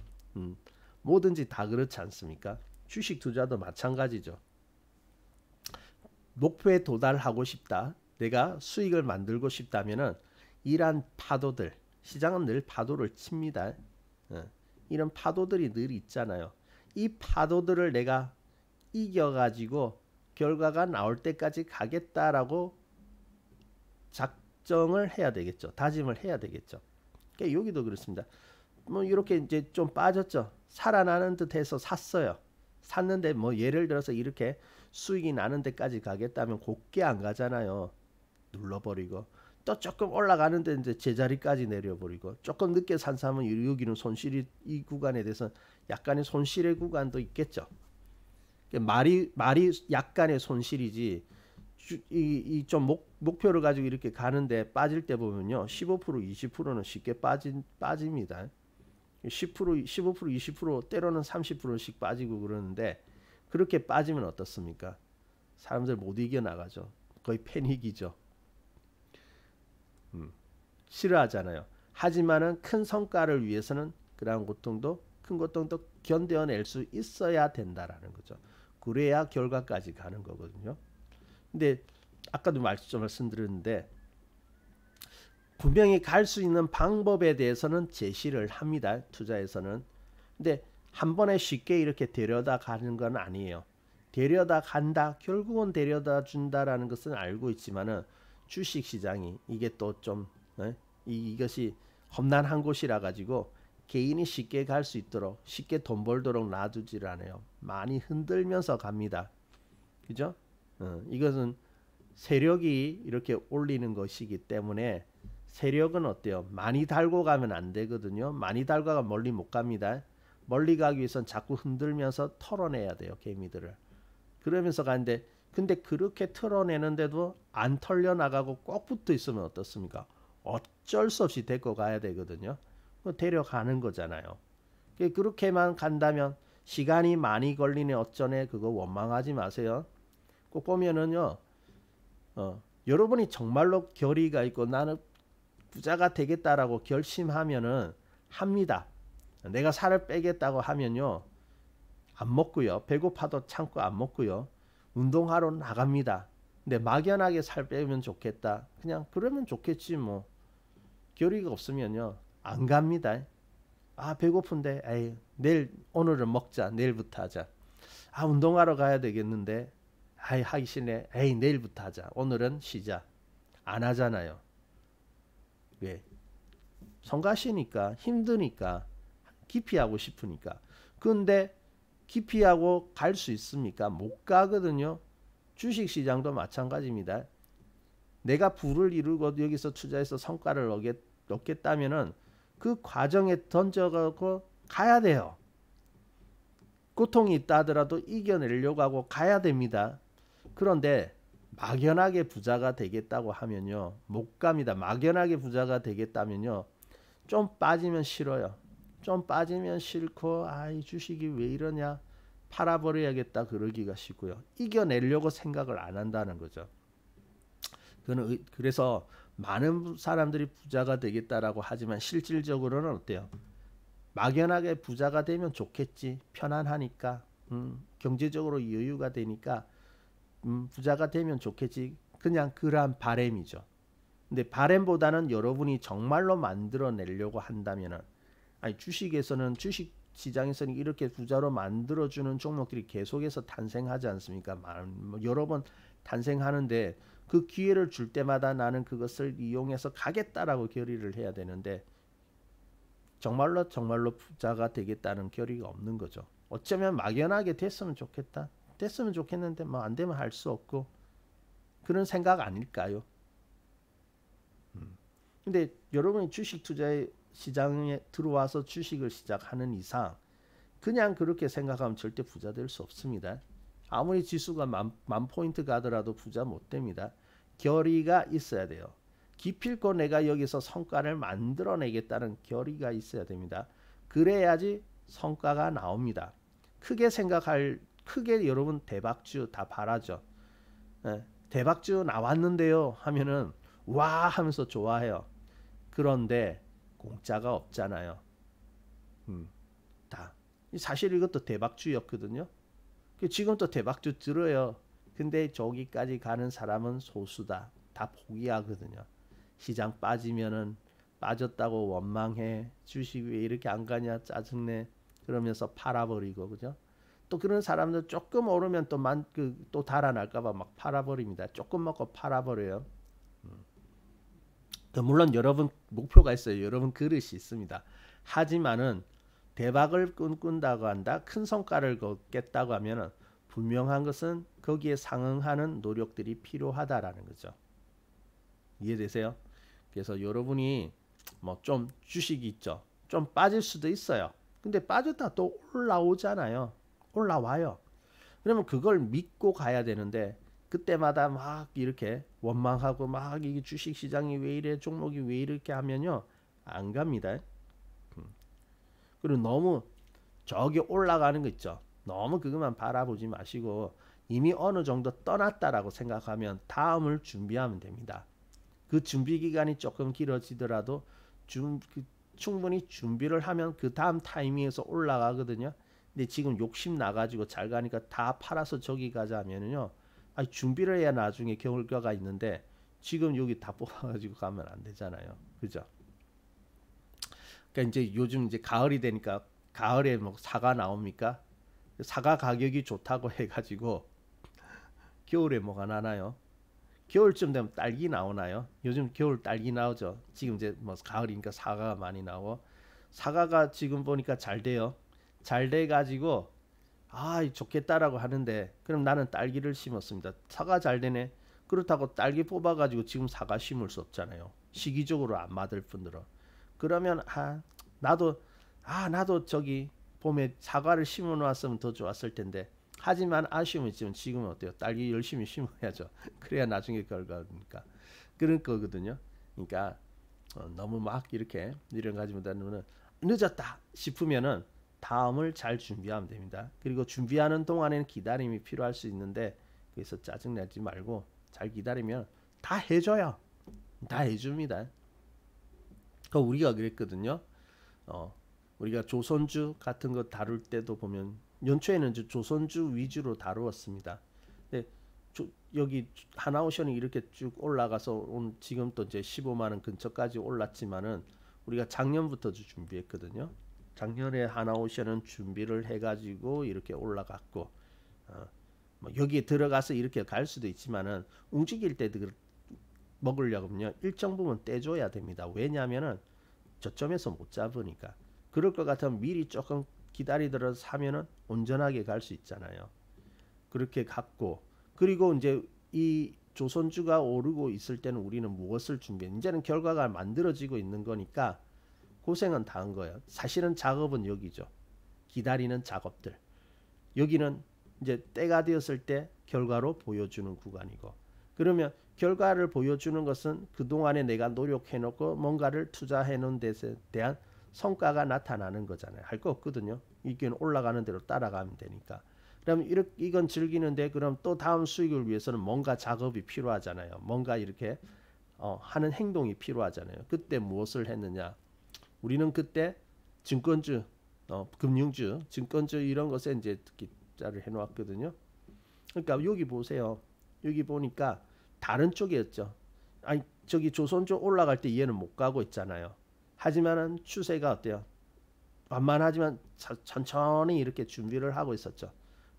뭐든지 다 그렇지 않습니까? 주식 투자도 마찬가지죠. 목표에 도달하고 싶다. 내가 수익을 만들고 싶다면은 이러한 파도들, 시장은 늘 파도를 칩니다. 이런 파도들이 늘 있잖아요. 이 파도들을 내가 이겨가지고 결과가 나올 때까지 가겠다라고 작정을 해야 되겠죠. 다짐을 해야 되겠죠. 그러니까 여기도 그렇습니다. 뭐 이렇게 이제 좀 빠졌죠. 살아나는 듯해서 샀어요. 샀는데 뭐 예를 들어서 이렇게 수익이 나는 데까지 가겠다면 곱게 안 가잖아요. 눌러버리고 또 조금 올라가는데 이제 제자리까지 내려버리고 조금 늦게 산 사람은 여기는 손실이 이 구간에 대해서 약간의 손실의 구간도 있겠죠. 말이 약간의 손실이지 이 좀 목표를 가지고 이렇게 가는데 빠질 때 보면요 15% 20%는 쉽게 빠집니다. 10% 15% 20% 때로는 30%씩 빠지고 그러는데 그렇게 빠지면 어떻습니까? 사람들 못 이겨 나가죠. 거의 패닉이죠. 싫어하잖아요. 하지만은 큰 성과를 위해서는 그러한 고통도 큰 고통도 견뎌낼 수 있어야 된다라는 거죠. 그래야 결과까지 가는 거거든요. 근데 아까도 말씀드렸는데 분명히 갈 수 있는 방법에 대해서는 제시를 합니다. 투자에서는. 근데 한 번에 쉽게 이렇게 데려다 가는 건 아니에요. 데려다 간다, 결국은 데려다 준다라는 것은 알고 있지만은 주식 시장이 이게 또 좀 이것이 험난한 곳이라 가지고 개인이 쉽게 갈 수 있도록 쉽게 돈 벌도록 놔두질 않아요. 많이 흔들면서 갑니다. 그죠? 이것은 세력이 이렇게 올리는 것이기 때문에 세력은 어때요? 많이 달고 가면 안 되거든요. 많이 달고 가면 멀리 못 갑니다. 멀리 가기 위해선 자꾸 흔들면서 털어내야 돼요. 개미들을. 그러면서 가는데 근데 그렇게 털어내는데도 안 털려 나가고 꼭 붙어 있으면 어떻습니까? 어쩔 수 없이 데리고 가야 되거든요. 데려가는 거잖아요. 그렇게만 간다면 시간이 많이 걸리네 어쩌네 그거 원망하지 마세요. 꼭 보면은요. 여러분이 정말로 결의가 있고 나는 부자가 되겠다라고 결심하면은 합니다. 내가 살을 빼겠다고 하면요. 안 먹고요. 배고파도 참고 안 먹고요. 운동하러 나갑니다. 근데 막연하게 살 빼면 좋겠다. 그냥 그러면 좋겠지 뭐. 결의가 없으면요. 안 갑니다. 아 배고픈데 에이, 내일 오늘은 먹자. 내일부터 하자. 아 운동하러 가야 되겠는데 아이 하기 싫네. 에이 내일부터 하자. 오늘은 쉬자. 안 하잖아요. 왜? 성가시니까 힘드니까 기피하고 싶으니까. 근데 기피하고 갈 수 있습니까? 못 가거든요. 주식시장도 마찬가지입니다. 내가 부를 이루고 여기서 투자해서 성과를 얻겠다면은 그 과정에 던져가고 가야 돼요. 고통이 있다 하더라도 이겨내려고 하고 가야 됩니다. 그런데 막연하게 부자가 되겠다고 하면요. 못 갑니다. 막연하게 부자가 되겠다면요. 좀 빠지면 싫어요. 좀 빠지면 싫고 이 주식이 왜 이러냐. 팔아버려야겠다 그러기가 쉽고요. 이겨내려고 생각을 안 한다는 거죠. 그래서 많은 사람들이 부자가 되겠다라고 하지만 실질적으로는 어때요? 막연하게 부자가 되면 좋겠지. 편안하니까. 경제적으로 여유가 되니까 부자가 되면 좋겠지. 그냥 그러한 바램이죠. 근데 바램보다는 여러분이 정말로 만들어내려고 한다면은 주식에서는 주식 시장에서는 이렇게 부자로 만들어주는 종목들이 계속해서 탄생하지 않습니까? 여러 번 탄생하는데 그 기회를 줄 때마다 나는 그것을 이용해서 가겠다라고 결의를 해야 되는데 정말로 부자가 되겠다는 결의가 없는 거죠. 어쩌면 막연하게 됐으면 좋겠다. 됐으면 좋겠는데 뭐 안 되면 할 수 없고 그런 생각 아닐까요? 근데 여러분이 주식 투자의 시장에 들어와서 주식을 시작하는 이상 그냥 그렇게 생각하면 절대 부자 될 수 없습니다. 아무리 지수가 만 포인트 가더라도 부자 못 됩니다. 결의가 있어야 돼요. 기필코 내가 여기서 성과를 만들어내겠다는 결의가 있어야 됩니다. 그래야지 성과가 나옵니다. 크게 여러분 대박주 다 바라죠. 대박주 나왔는데요 하면은 와 하면서 좋아해요. 그런데 공짜가 없잖아요. 다 사실 이것도 대박주였거든요. 지금도 대박주 들어요. 근데 저기까지 가는 사람은 소수다. 다 포기하거든요. 시장 빠지면은 빠졌다고 원망해. 주식 왜 이렇게 안 가냐 짜증내. 그러면서 팔아버리고 그죠? 또 그런 사람들 조금 오르면 또 달아날까봐 막 팔아버립니다. 조금 먹고 팔아버려요. 물론 여러분 목표가 있어요. 여러분 그릇이 있습니다. 하지만은 대박을 꿈꾼다고 한다. 큰 성과를 거겠다고 하면은 분명한 것은 거기에 상응하는 노력들이 필요하다라는 거죠. 이해되세요? 그래서 여러분이 뭐 좀 주식이 있죠. 좀 빠질 수도 있어요. 근데 빠졌다 또 올라오잖아요. 올라와요. 그러면 그걸 믿고 가야 되는데 그때마다 막 이렇게 원망하고 막 이게 주식 시장이 왜 이래 종목이 왜 이렇게 하면요 안 갑니다. 그리고 너무 저기 올라가는 거 있죠. 너무 그것만 바라보지 마시고 이미 어느 정도 떠났다라고 생각하면 다음을 준비하면 됩니다. 그 준비 기간이 조금 길어지더라도 충분히 준비를 하면 그 다음 타이밍에서 올라가거든요. 근데 지금 욕심 나가지고 잘 가니까 다 팔아서 저기 가자 하면은요. 아니 준비를 해야 나중에 결과가 있는데 지금 여기 다 뽑아가지고 가면 안 되잖아요. 그죠? 그러니까 이제 요즘 이제 가을이 되니까 가을에 뭐 사과 나옵니까? 사과 가격이 좋다고 해가지고 겨울에 뭐가 나나요? 겨울쯤 되면 딸기 나오나요? 요즘 겨울 딸기 나오죠. 지금 이제 뭐 가을이니까 사과가 많이 나오고 사과가 지금 보니까 잘 돼요. 잘 돼 가지고 아 좋겠다라고 하는데 그럼 나는 딸기를 심었습니다. 사과 잘 되네. 그렇다고 딸기 뽑아 가지고 지금 사과 심을 수 없잖아요. 시기적으로 안 맞을 뿐더러. 그러면 나도 저기 봄에 사과를 심어 놨으면 더 좋았을 텐데 하지만 아쉬움이 있지만 지금은 어때요? 딸기 열심히 심어야죠. 그래야 나중에 결과니까 그런 거거든요. 그러니까 너무 막 이렇게 이런 가지보다는 늦었다 싶으면은 다음을 잘 준비하면 됩니다. 그리고 준비하는 동안에는 기다림이 필요할 수 있는데 그래서 짜증내지 말고 잘 기다리면 다 해줘요. 다 해줍니다. 그 우리가 그랬거든요. 우리가 조선주 같은 거 다룰 때도 보면 연초에는 조선주 위주로 다루었습니다. 근데 여기 하나오션이 이렇게 쭉 올라가서 지금 또 이제 15만 원 근처까지 올랐지만은 우리가 작년부터 준비했거든요. 작년에 하나오션은 준비를 해가지고 이렇게 올라갔고 뭐 여기에 들어가서 이렇게 갈 수도 있지만은 움직일 때 먹으려면요 일정 부분 떼줘야 됩니다. 왜냐하면은 저점에서 못 잡으니까. 그럴 것 같으면 미리 조금 기다리더라도 사면은 온전하게 갈 수 있잖아요. 그렇게 갔고 그리고 이제 이 조선주가 오르고 있을 때는 우리는 무엇을 준비해? 이제는 결과가 만들어지고 있는 거니까 고생은 다 한 거예요. 사실은 작업은 여기죠. 기다리는 작업들. 여기는 이제 때가 되었을 때 결과로 보여주는 구간이고 그러면 결과를 보여주는 것은 그동안에 내가 노력해놓고 뭔가를 투자해놓은 데에 대한 성과가 나타나는 거잖아요. 할 거 없거든요. 이건 올라가는 대로 따라가면 되니까. 그럼 이건 즐기는데 그럼 또 다음 수익을 위해서는 뭔가 작업이 필요하잖아요. 뭔가 이렇게 하는 행동이 필요하잖아요. 그때 무엇을 했느냐? 우리는 그때 증권주, 금융주, 증권주 이런 것에 이제 기자를 해놓았거든요. 그러니까 여기 보세요. 여기 보니까 다른 쪽이었죠. 아니 저기 조선주 올라갈 때 얘는 못 가고 있잖아요. 하지만은 추세가 어때요? 완만하지만 천천히 이렇게 준비를 하고 있었죠.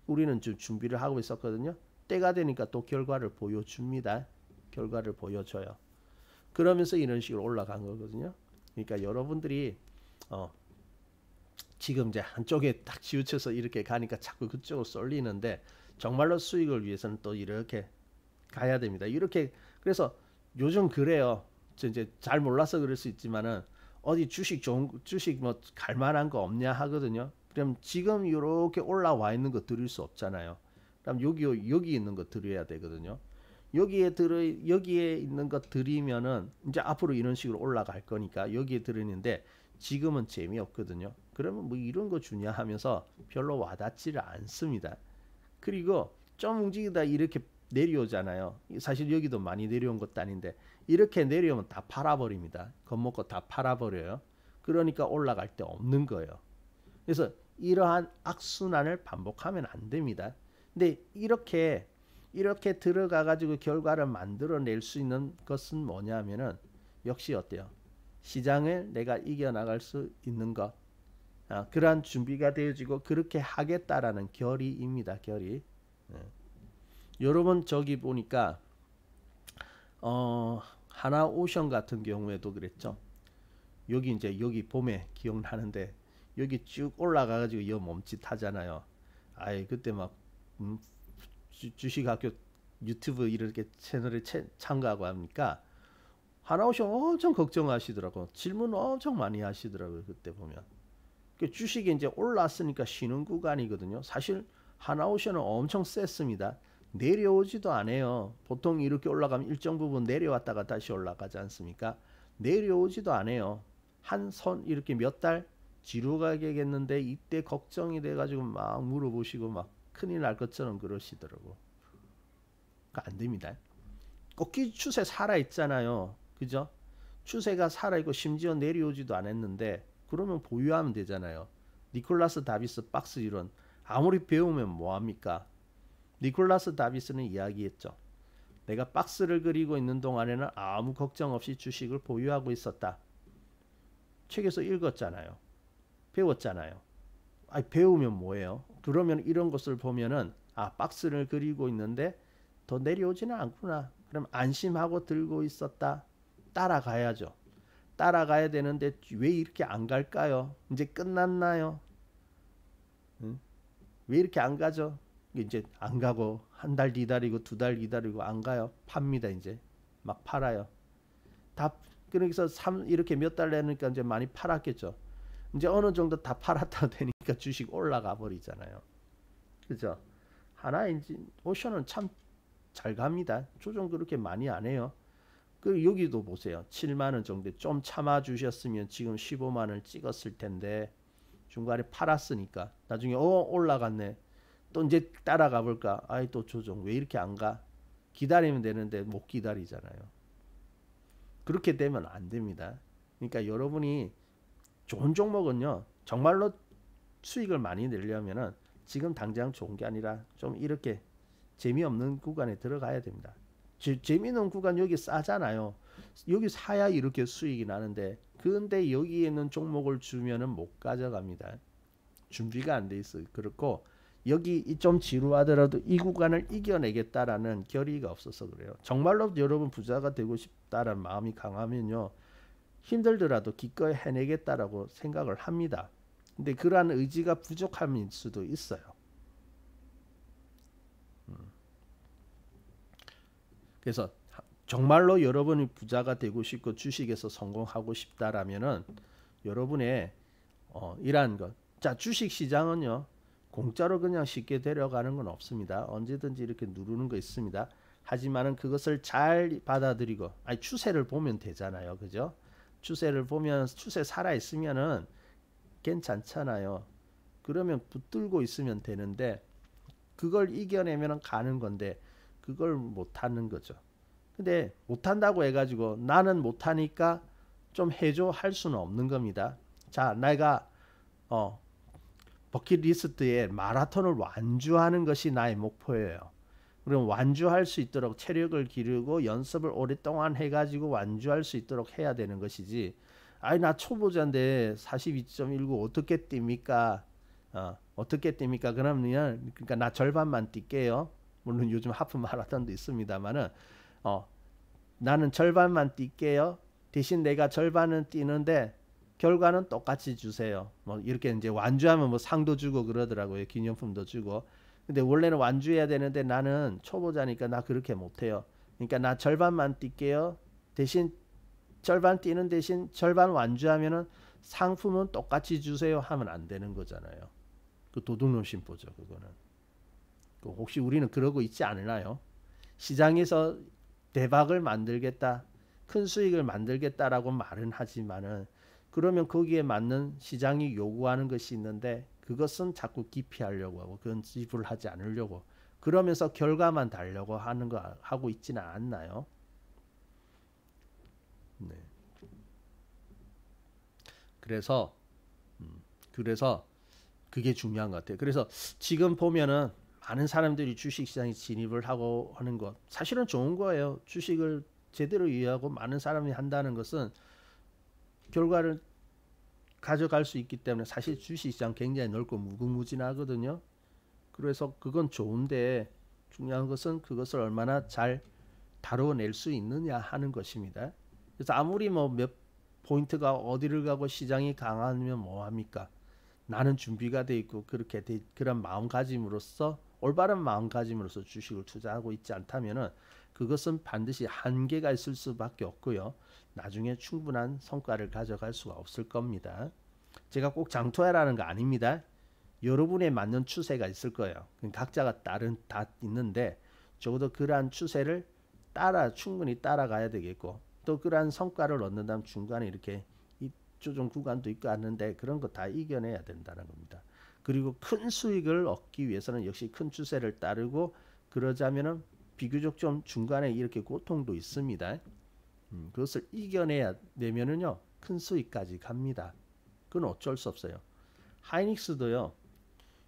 우리는 좀 준비를 하고 있었거든요. 때가 되니까 또 결과를 보여줍니다. 결과를 보여줘요. 그러면서 이런 식으로 올라간 거거든요. 그러니까 여러분들이 지금 이제 한쪽에 딱 치우쳐서 이렇게 가니까 자꾸 그쪽으로 쏠리는데 정말로 수익을 위해서는 또 이렇게 가야 됩니다. 이렇게 그래서 요즘 그래요. 이제 잘 몰라서 그럴 수 있지만은 어디 주식 뭐 갈만한 거 없냐 하거든요. 그럼 지금 이렇게 올라와 있는 거 드릴 수 없잖아요. 그럼 여기 있는 거 드려야 되거든요. 여기에 있는 거 드리면은 이제 앞으로 이런 식으로 올라갈 거니까 여기에 드리는데 지금은 재미없거든요. 그러면 뭐 이런 거 주냐 하면서 별로 와닿지를 않습니다. 그리고 좀 움직이다 이렇게 내려오잖아요. 사실 여기도 많이 내려온 것도 아닌데 이렇게 내려오면 다 팔아버립니다. 겁먹고 다 팔아버려요. 그러니까 올라갈 데 없는 거예요. 그래서 이러한 악순환을 반복하면 안 됩니다. 근데 이렇게 들어가 가지고 결과를 만들어낼 수 있는 것은 뭐냐면은 역시 어때요? 시장을 내가 이겨나갈 수 있는 것, 그러한 준비가 되어지고 그렇게 하겠다라는 결의입니다. 결의. 여러분 저기 보니까 하나오션 같은 경우에도 그랬죠. 여기 이제 여기 봄에 기억나는데 여기 쭉 올라가가지고 여 멈칫하잖아요. 아이 그때 막 음, 주식학교 유튜브 이렇게 채널에 참가하고 합니까? 하나오션 엄청 걱정하시더라고. 질문 엄청 많이 하시더라고요. 그때 보면. 주식이 이제 올랐으니까 쉬는 구간이거든요. 사실 하나오션은 엄청 셌습니다. 내려오지도 않아요. 보통 이렇게 올라가면 일정 부분 내려왔다가 다시 올라가지 않습니까? 내려오지도 않아요. 한 선 이렇게 몇 달 뒤로 가겠는데 이때 걱정이 돼가지고 막 물어보시고 막 큰일 날 것처럼 그러시더라고. 안 됩니다. 꺾기 추세 살아 있잖아요. 그죠? 추세가 살아 있고 심지어 내려오지도 않았는데 그러면 보유하면 되잖아요. 니콜라스 다비스 박스 이론 아무리 배우면 뭐합니까? 니콜라스 다비스는 이야기했죠. 내가 박스를 그리고 있는 동안에는 아무 걱정 없이 주식을 보유하고 있었다. 책에서 읽었잖아요. 배웠잖아요. 아니, 배우면 뭐예요? 그러면 이런 것을 보면은 박스를 그리고 있는데 더 내려오지는 않구나. 그럼 안심하고 들고 있었다. 따라가야죠. 따라가야 되는데 왜 이렇게 안 갈까요? 이제 끝났나요? 응? 왜 이렇게 안 가죠? 이제 안 가고 한 달 기다리고 두 달 기다리고 안 가요. 팝니다 이제 막 팔아요. 다 그래서 이렇게 몇 달 내니까 이제 많이 팔았겠죠. 이제 어느 정도 다 팔았다 되니까 주식 올라가 버리잖아요. 그죠? 하나인지 오션은 참 잘 갑니다. 조정 그렇게 많이 안 해요. 그 여기도 보세요. 7만 원 정도 좀 참아 주셨으면 지금 15만 원을 찍었을 텐데 중간에 팔았으니까 나중에 올라갔네. 또 이제 따라가 볼까? 아이 또 조정 왜 이렇게 안 가? 기다리면 되는데 못 기다리잖아요. 그렇게 되면 안 됩니다. 그러니까 여러분이 좋은 종목은요. 정말로 수익을 많이 내려면은 지금 당장 좋은 게 아니라 좀 이렇게 재미없는 구간에 들어가야 됩니다. 재미있는 구간 여기 싸잖아요. 여기 사야 이렇게 수익이 나는데 근데 여기에 있는 종목을 주면은 못 가져갑니다. 준비가 안 돼 있어요. 그렇고 여기 좀 지루하더라도 이 구간을 이겨내겠다라는 결의가 없어서 그래요. 정말로 여러분 부자가 되고 싶다라는 마음이 강하면요. 힘들더라도 기꺼이 해내겠다라고 생각을 합니다. 근데 그러한 의지가 부족함일 수도 있어요. 그래서 정말로 여러분이 부자가 되고 싶고 주식에서 성공하고 싶다라면은 여러분의 이러한 것. 자, 주식 시장은요. 공짜로 그냥 쉽게 데려가는 건 없습니다. 언제든지 이렇게 누르는 거 있습니다. 하지만은 그것을 잘 받아들이고 추세를 보면 되잖아요. 그죠? 추세를 보면 추세 살아 있으면은 괜찮잖아요. 그러면 붙들고 있으면 되는데 그걸 이겨내면 가는 건데 그걸 못 하는 거죠. 근데 못 한다고 해가지고 나는 못 하니까 좀 해줘 할 수는 없는 겁니다. 자, 내가 버킷리스트에 마라톤을 완주하는 것이 나의 목표예요. 그럼 완주할 수 있도록 체력을 기르고 연습을 오랫동안 해가지고 완주할 수 있도록 해야 되는 것이지. 아니 나 초보자인데 42.19 어떻게 뜁니까? 어떻게 뜁니까? 그러면 그러니까 나 절반만 뛸게요. 물론 요즘 하프 마라톤도 있습니다만은 나는 절반만 뛸게요. 대신 내가 절반은 뛰는데 결과는 똑같이 주세요. 뭐 이렇게 이제 완주하면 뭐 상도 주고 그러더라고요. 기념품도 주고. 근데 원래는 완주해야 되는데 나는 초보자니까 나 그렇게 못해요. 그러니까 나 절반만 뛸게요. 대신 절반 뛰는 대신 절반 완주하면은 상품은 똑같이 주세요 하면 안 되는 거잖아요. 그 도둑놈 심보죠 그거는. 혹시 우리는 그러고 있지 않나요? 시장에서 대박을 만들겠다, 큰 수익을 만들겠다라고 말은 하지만은 그러면 거기에 맞는 시장이 요구하는 것이 있는데 그것은 자꾸 기피하려고 하고 그건 지불하지 않으려고 그러면서 결과만 달려고 하는 거 하고 있지는 않나요? 네. 그래서 그게 중요한 것 같아요. 그래서 지금 보면은 많은 사람들이 주식시장에 진입을 하고 하는 것 사실은 좋은 거예요. 주식을 제대로 이해하고 많은 사람이 한다는 것은 결과를 가져갈 수 있기 때문에 사실 주식시장 굉장히 넓고 무궁무진하거든요. 그래서 그건 좋은데 중요한 것은 그것을 얼마나 잘 다뤄낼 수 있느냐 하는 것입니다. 그래서 아무리 뭐 몇 포인트가 어디를 가고 시장이 강하면 뭐 합니까? 나는 준비가 돼 있고 그렇게 그런 마음가짐으로써 올바른 마음가짐으로써 주식을 투자하고 있지 않다면은 그것은 반드시 한계가 있을 수밖에 없고요. 나중에 충분한 성과를 가져갈 수가 없을 겁니다. 제가 꼭 장투하라는 거 아닙니다. 여러분에 맞는 추세가 있을 거예요. 각자가 다른 다 있는데 적어도 그러한 추세를 충분히 따라가야 되겠고 또 그러한 성과를 얻는다면 중간에 이렇게 조정 구간도 있고 하는데 그런 거 다 이겨내야 된다는 겁니다. 그리고 큰 수익을 얻기 위해서는 역시 큰 추세를 따르고 그러자면은 비교적 좀 중간에 이렇게 고통도 있습니다. 그것을 이겨내야 되면은요 큰 수익까지 갑니다. 그건 어쩔 수 없어요. 하이닉스도요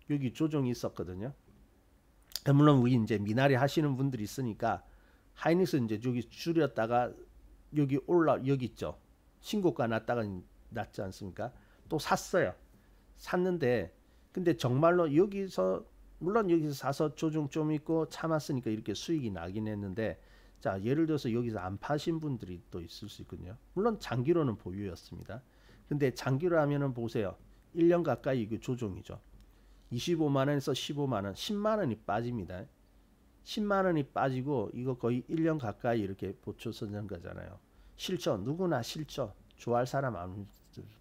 여기 조정이 있었거든요. 물론 우리 이제 미나리 하시는 분들이 있으니까 하이닉스 이제 여기 줄였다가 여기 여기 있죠. 신고가 났다가 났지 않습니까? 또 샀어요. 샀는데 근데 정말로 여기서 물론 여기서 사서 조정 좀 있고 참았으니까 이렇게 수익이 나긴 했는데 자 예를 들어서 여기서 안 파신 분들이 또 있을 수 있거든요. 물론 장기로는 보유였습니다. 근데 장기로 하면은 보세요. 1년 가까이 이거 조정이죠. 25만 원에서 15만 원, 10만 원이 빠집니다. 10만 원이 빠지고 이거 거의 1년 가까이 이렇게 보초 선전 거잖아요. 싫죠. 누구나 싫죠. 좋아할 사람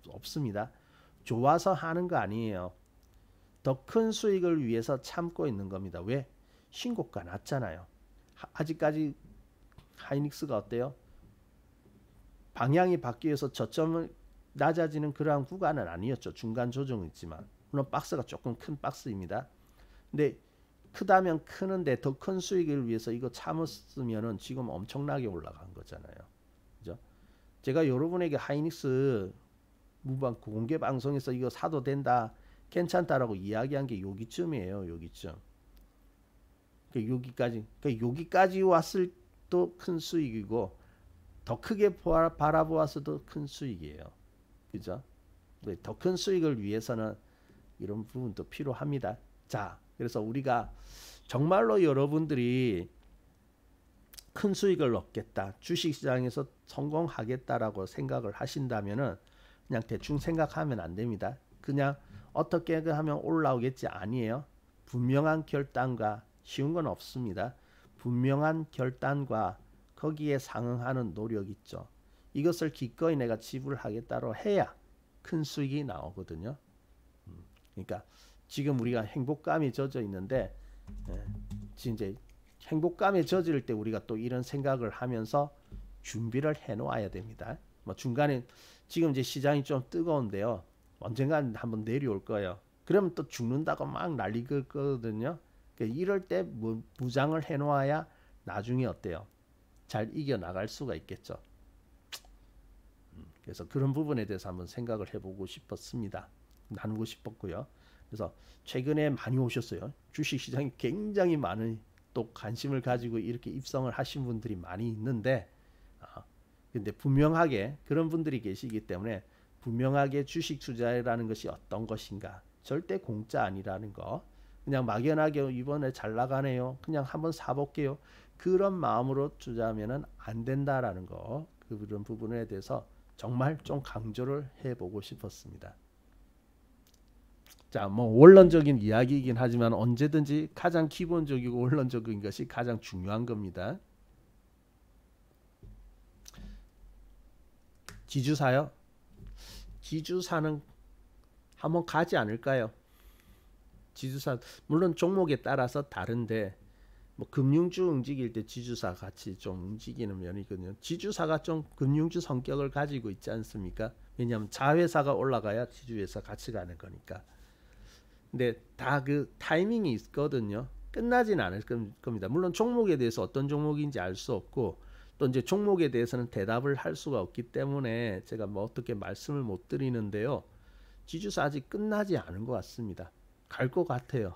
없습니다. 좋아서 하는 거 아니에요. 더 큰 수익을 위해서 참고 있는 겁니다. 왜? 신고가 났잖아요. 아직까지 하이닉스가 어때요? 방향이 바뀌어서 저점을 낮아지는 그러한 구간은 아니었죠. 중간 조정은 있지만 물론 박스가 조금 큰 박스입니다. 근데 크다면 크는데 더 큰 수익을 위해서 이거 참았으면은 지금 엄청나게 올라간 거잖아요. 그죠? 제가 여러분에게 하이닉스 무방 공개 방송에서 이거 사도 된다, 괜찮다라고 이야기한 게 여기쯤이에요. 여기쯤. 여기까지 왔을 또 큰 수익이고 더 크게 바라보았어도 큰 수익이에요. 그죠? 더 큰 수익을 위해서는 이런 부분도 필요합니다. 자, 그래서 우리가 정말로 여러분들이 큰 수익을 얻겠다, 주식시장에서 성공하겠다라고 생각을 하신다면은 그냥 대충 생각하면 안 됩니다. 그냥 어떻게 하면 올라오겠지 아니에요. 분명한 결단과 쉬운 건 없습니다. 분명한 결단과 거기에 상응하는 노력 있죠. 이것을 기꺼이 내가 지불하겠다로 해야 큰 수익이 나오거든요. 그러니까 지금 우리가 행복감이 젖어 있는데 이제 행복감에 젖을 때 우리가 또 이런 생각을 하면서 준비를 해 놓아야 됩니다. 뭐 중간에 지금 이제 시장이 좀 뜨거운데요. 언젠간 한번 내려올 거예요. 그러면 또 죽는다고 막 난리일 거거든요. 그러니까 이럴 때 무장을 해 놓아야 나중에 어때요? 잘 이겨 나갈 수가 있겠죠. 그래서 그런 부분에 대해서 한번 생각을 해보고 싶었습니다. 나누고 싶었고요. 그래서 최근에 많이 오셨어요. 주식시장이 굉장히 많은 또 관심을 가지고 이렇게 입성을 하신 분들이 많이 있는데 근데 분명하게 그런 분들이 계시기 때문에 분명하게 주식 투자라는 것이 어떤 것인가 절대 공짜 아니라는 거 그냥 막연하게 이번에 잘 나가네요. 그냥 한번 사볼게요. 그런 마음으로 투자하면 안 된다라는 거 그런 부분에 대해서 정말 좀 강조를 해보고 싶었습니다. 자, 뭐 원론적인 이야기이긴 하지만 언제든지 가장 기본적이고 원론적인 것이 가장 중요한 겁니다. 지주사요? 지주사는 한번 가지 않을까요? 지주사 물론 종목에 따라서 다른데 뭐 금융주 움직일 때 지주사 같이 좀 움직이는 면이거든요. 지주사가 좀 금융주 성격을 가지고 있지 않습니까? 왜냐하면 자회사가 올라가야 지주회사 같이 가는 거니까. 근데 다 그 타이밍이 있거든요. 끝나진 않을 겁니다. 물론 종목에 대해서 어떤 종목인지 알 수 없고 또 이제 종목에 대해서는 대답을 할 수가 없기 때문에 제가 뭐 어떻게 말씀을 못 드리는데요. 지주사 아직 끝나지 않은 것 같습니다. 갈 것 같아요.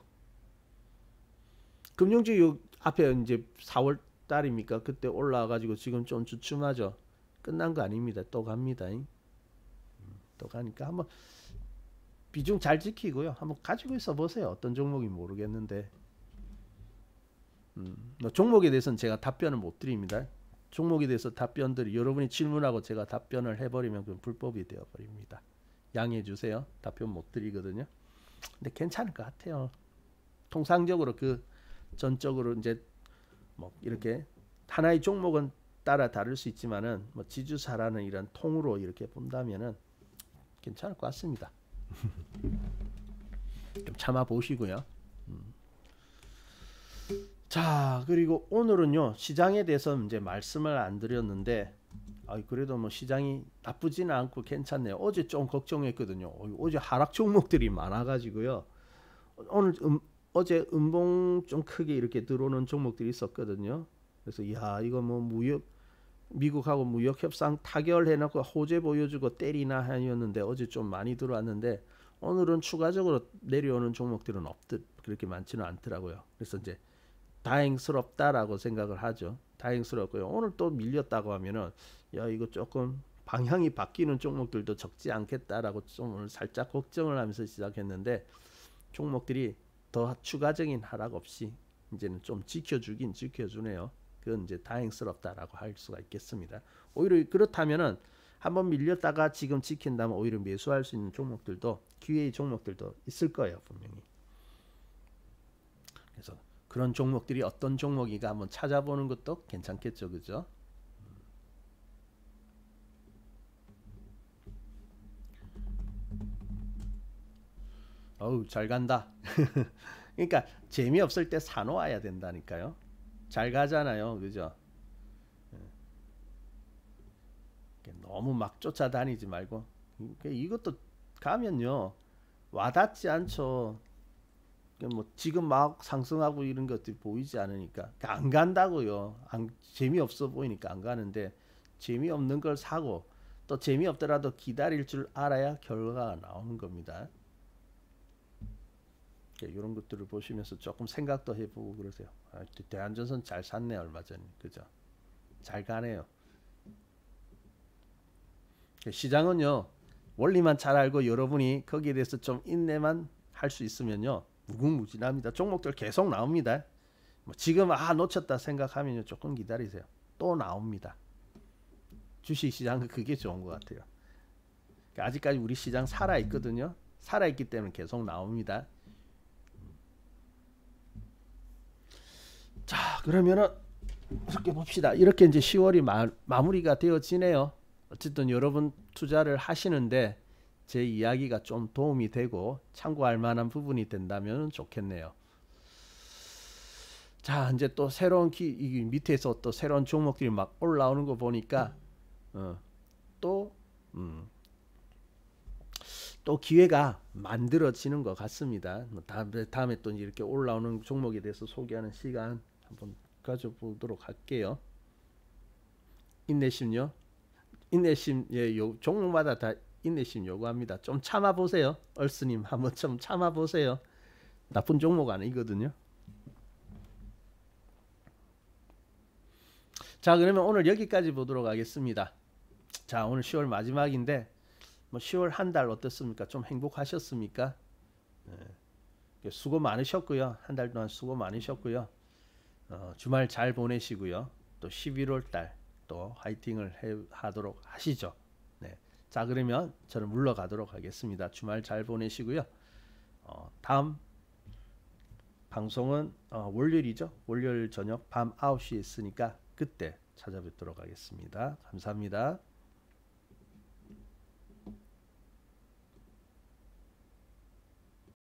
금융주 요 앞에 이제 4월 달입니까? 그때 올라와가지고 지금 좀 주춤하죠. 끝난 거 아닙니다. 또 갑니다. 또 가니까 한번 비중 잘 지키고요. 한번 가지고 있어 보세요. 어떤 종목이 모르겠는데 뭐 종목에 대해서는 제가 답변을 못 드립니다. 종목에 대해서 답변들이 여러분이 질문하고 제가 답변을 해버리면 그건 불법이 되어버립니다. 양해해 주세요. 답변 못 드리거든요. 근데 괜찮을 것 같아요. 통상적으로 그 전적으로 이제 뭐 이렇게 하나의 종목은 따라 다를 수 있지만은 뭐 지주사라는 이런 통으로 이렇게 본다면은 괜찮을 것 같습니다. 좀 참아 보시고요. 자, 그리고 오늘은요 시장에 대해서 이제 말씀을 안 드렸는데 그래도 뭐 시장이 나쁘지는 않고 괜찮네요. 어제 좀 걱정했거든요. 어제 하락 종목들이 많아가지고요. 오늘 어제 음봉 좀 크게 이렇게 들어오는 종목들이 있었거든요. 그래서 야 이거 뭐 무역 미국하고 무역 협상 타결해놓고 호재 보여주고 때리나 하였는데 어제 좀 많이 들어왔는데 오늘은 추가적으로 내려오는 종목들은 그렇게 많지는 않더라고요. 그래서 이제 다행스럽다라고 생각을 하죠. 다행스럽고요. 오늘 또 밀렸다고 하면은 야 이거 조금 방향이 바뀌는 종목들도 적지 않겠다라고 좀 오늘 살짝 걱정을 하면서 시작했는데 종목들이 더 추가적인 하락 없이 이제는 좀 지켜주긴 지켜주네요. 그건 이제 다행스럽다라고 할 수가 있겠습니다. 오히려 그렇다면은 한번 밀렸다가 지금 지킨다면 오히려 매수할 수 있는 종목들도 기회의 종목들도 있을 거예요 분명히. 그래서 그런 종목들이 어떤 종목이가 한번 찾아보는 것도 괜찮겠죠, 그죠? 어우 잘 간다. 그러니까 재미없을 때 사놓아야 된다니까요. 잘 가잖아요, 그죠? 너무 막 쫓아다니지 말고 이것도 가면요 와닿지 않죠. 뭐 지금 막 상승하고 이런 것들이 보이지 않으니까 안 간다고요. 재미없어 보이니까 안 가는데 재미없는 걸 사고 또 재미없더라도 기다릴 줄 알아야 결과가 나오는 겁니다. 이런 것들을 보시면서 조금 생각도 해보고 그러세요. 대한전선 잘 샀네 얼마 전에, 그죠? 잘 가네요. 시장은요 원리만 잘 알고 여러분이 거기에 대해서 좀 인내만 할 수 있으면요 무궁무진합니다. 종목들 계속 나옵니다. 뭐 지금 놓쳤다 생각하면요 조금 기다리세요. 또 나옵니다. 주식시장은 그게 좋은 것 같아요. 아직까지 우리 시장 살아있거든요. 살아있기 때문에 계속 나옵니다. 자, 그러면은 이렇게 봅시다. 이렇게 이제 10월이 마무리가 되어지네요. 어쨌든 여러분 투자를 하시는데 제 이야기가 좀 도움이 되고 참고할 만한 부분이 된다면 좋겠네요. 자, 이제 또 새로운 이 밑에서 또 새로운 종목들이 막 올라오는 거 보니까 또 기회가 만들어지는 것 같습니다. 다음에 또 이렇게 올라오는 종목에 대해서 소개하는 시간 한번 가져보도록 할게요. 인내심요. 인내심 종목마다 다 인내심 요구합니다. 좀 참아보세요. 얼스님 한번 좀 참아보세요. 나쁜 종목 아니거든요. 자, 그러면 오늘 여기까지 보도록 하겠습니다. 자, 오늘 10월 마지막인데 뭐 10월 한 달 어떻습니까? 좀 행복하셨습니까? 네. 수고 많으셨고요. 한 달 동안 수고 많으셨고요. 주말 잘 보내시고요. 또 11월 달 또 화이팅을 하도록 하시죠. 네. 자, 그러면 저는 물러가도록 하겠습니다. 주말 잘 보내시고요. 다음 방송은 월요일이죠. 월요일 저녁 밤 9시에 있으니까 그때 찾아뵙도록 하겠습니다. 감사합니다.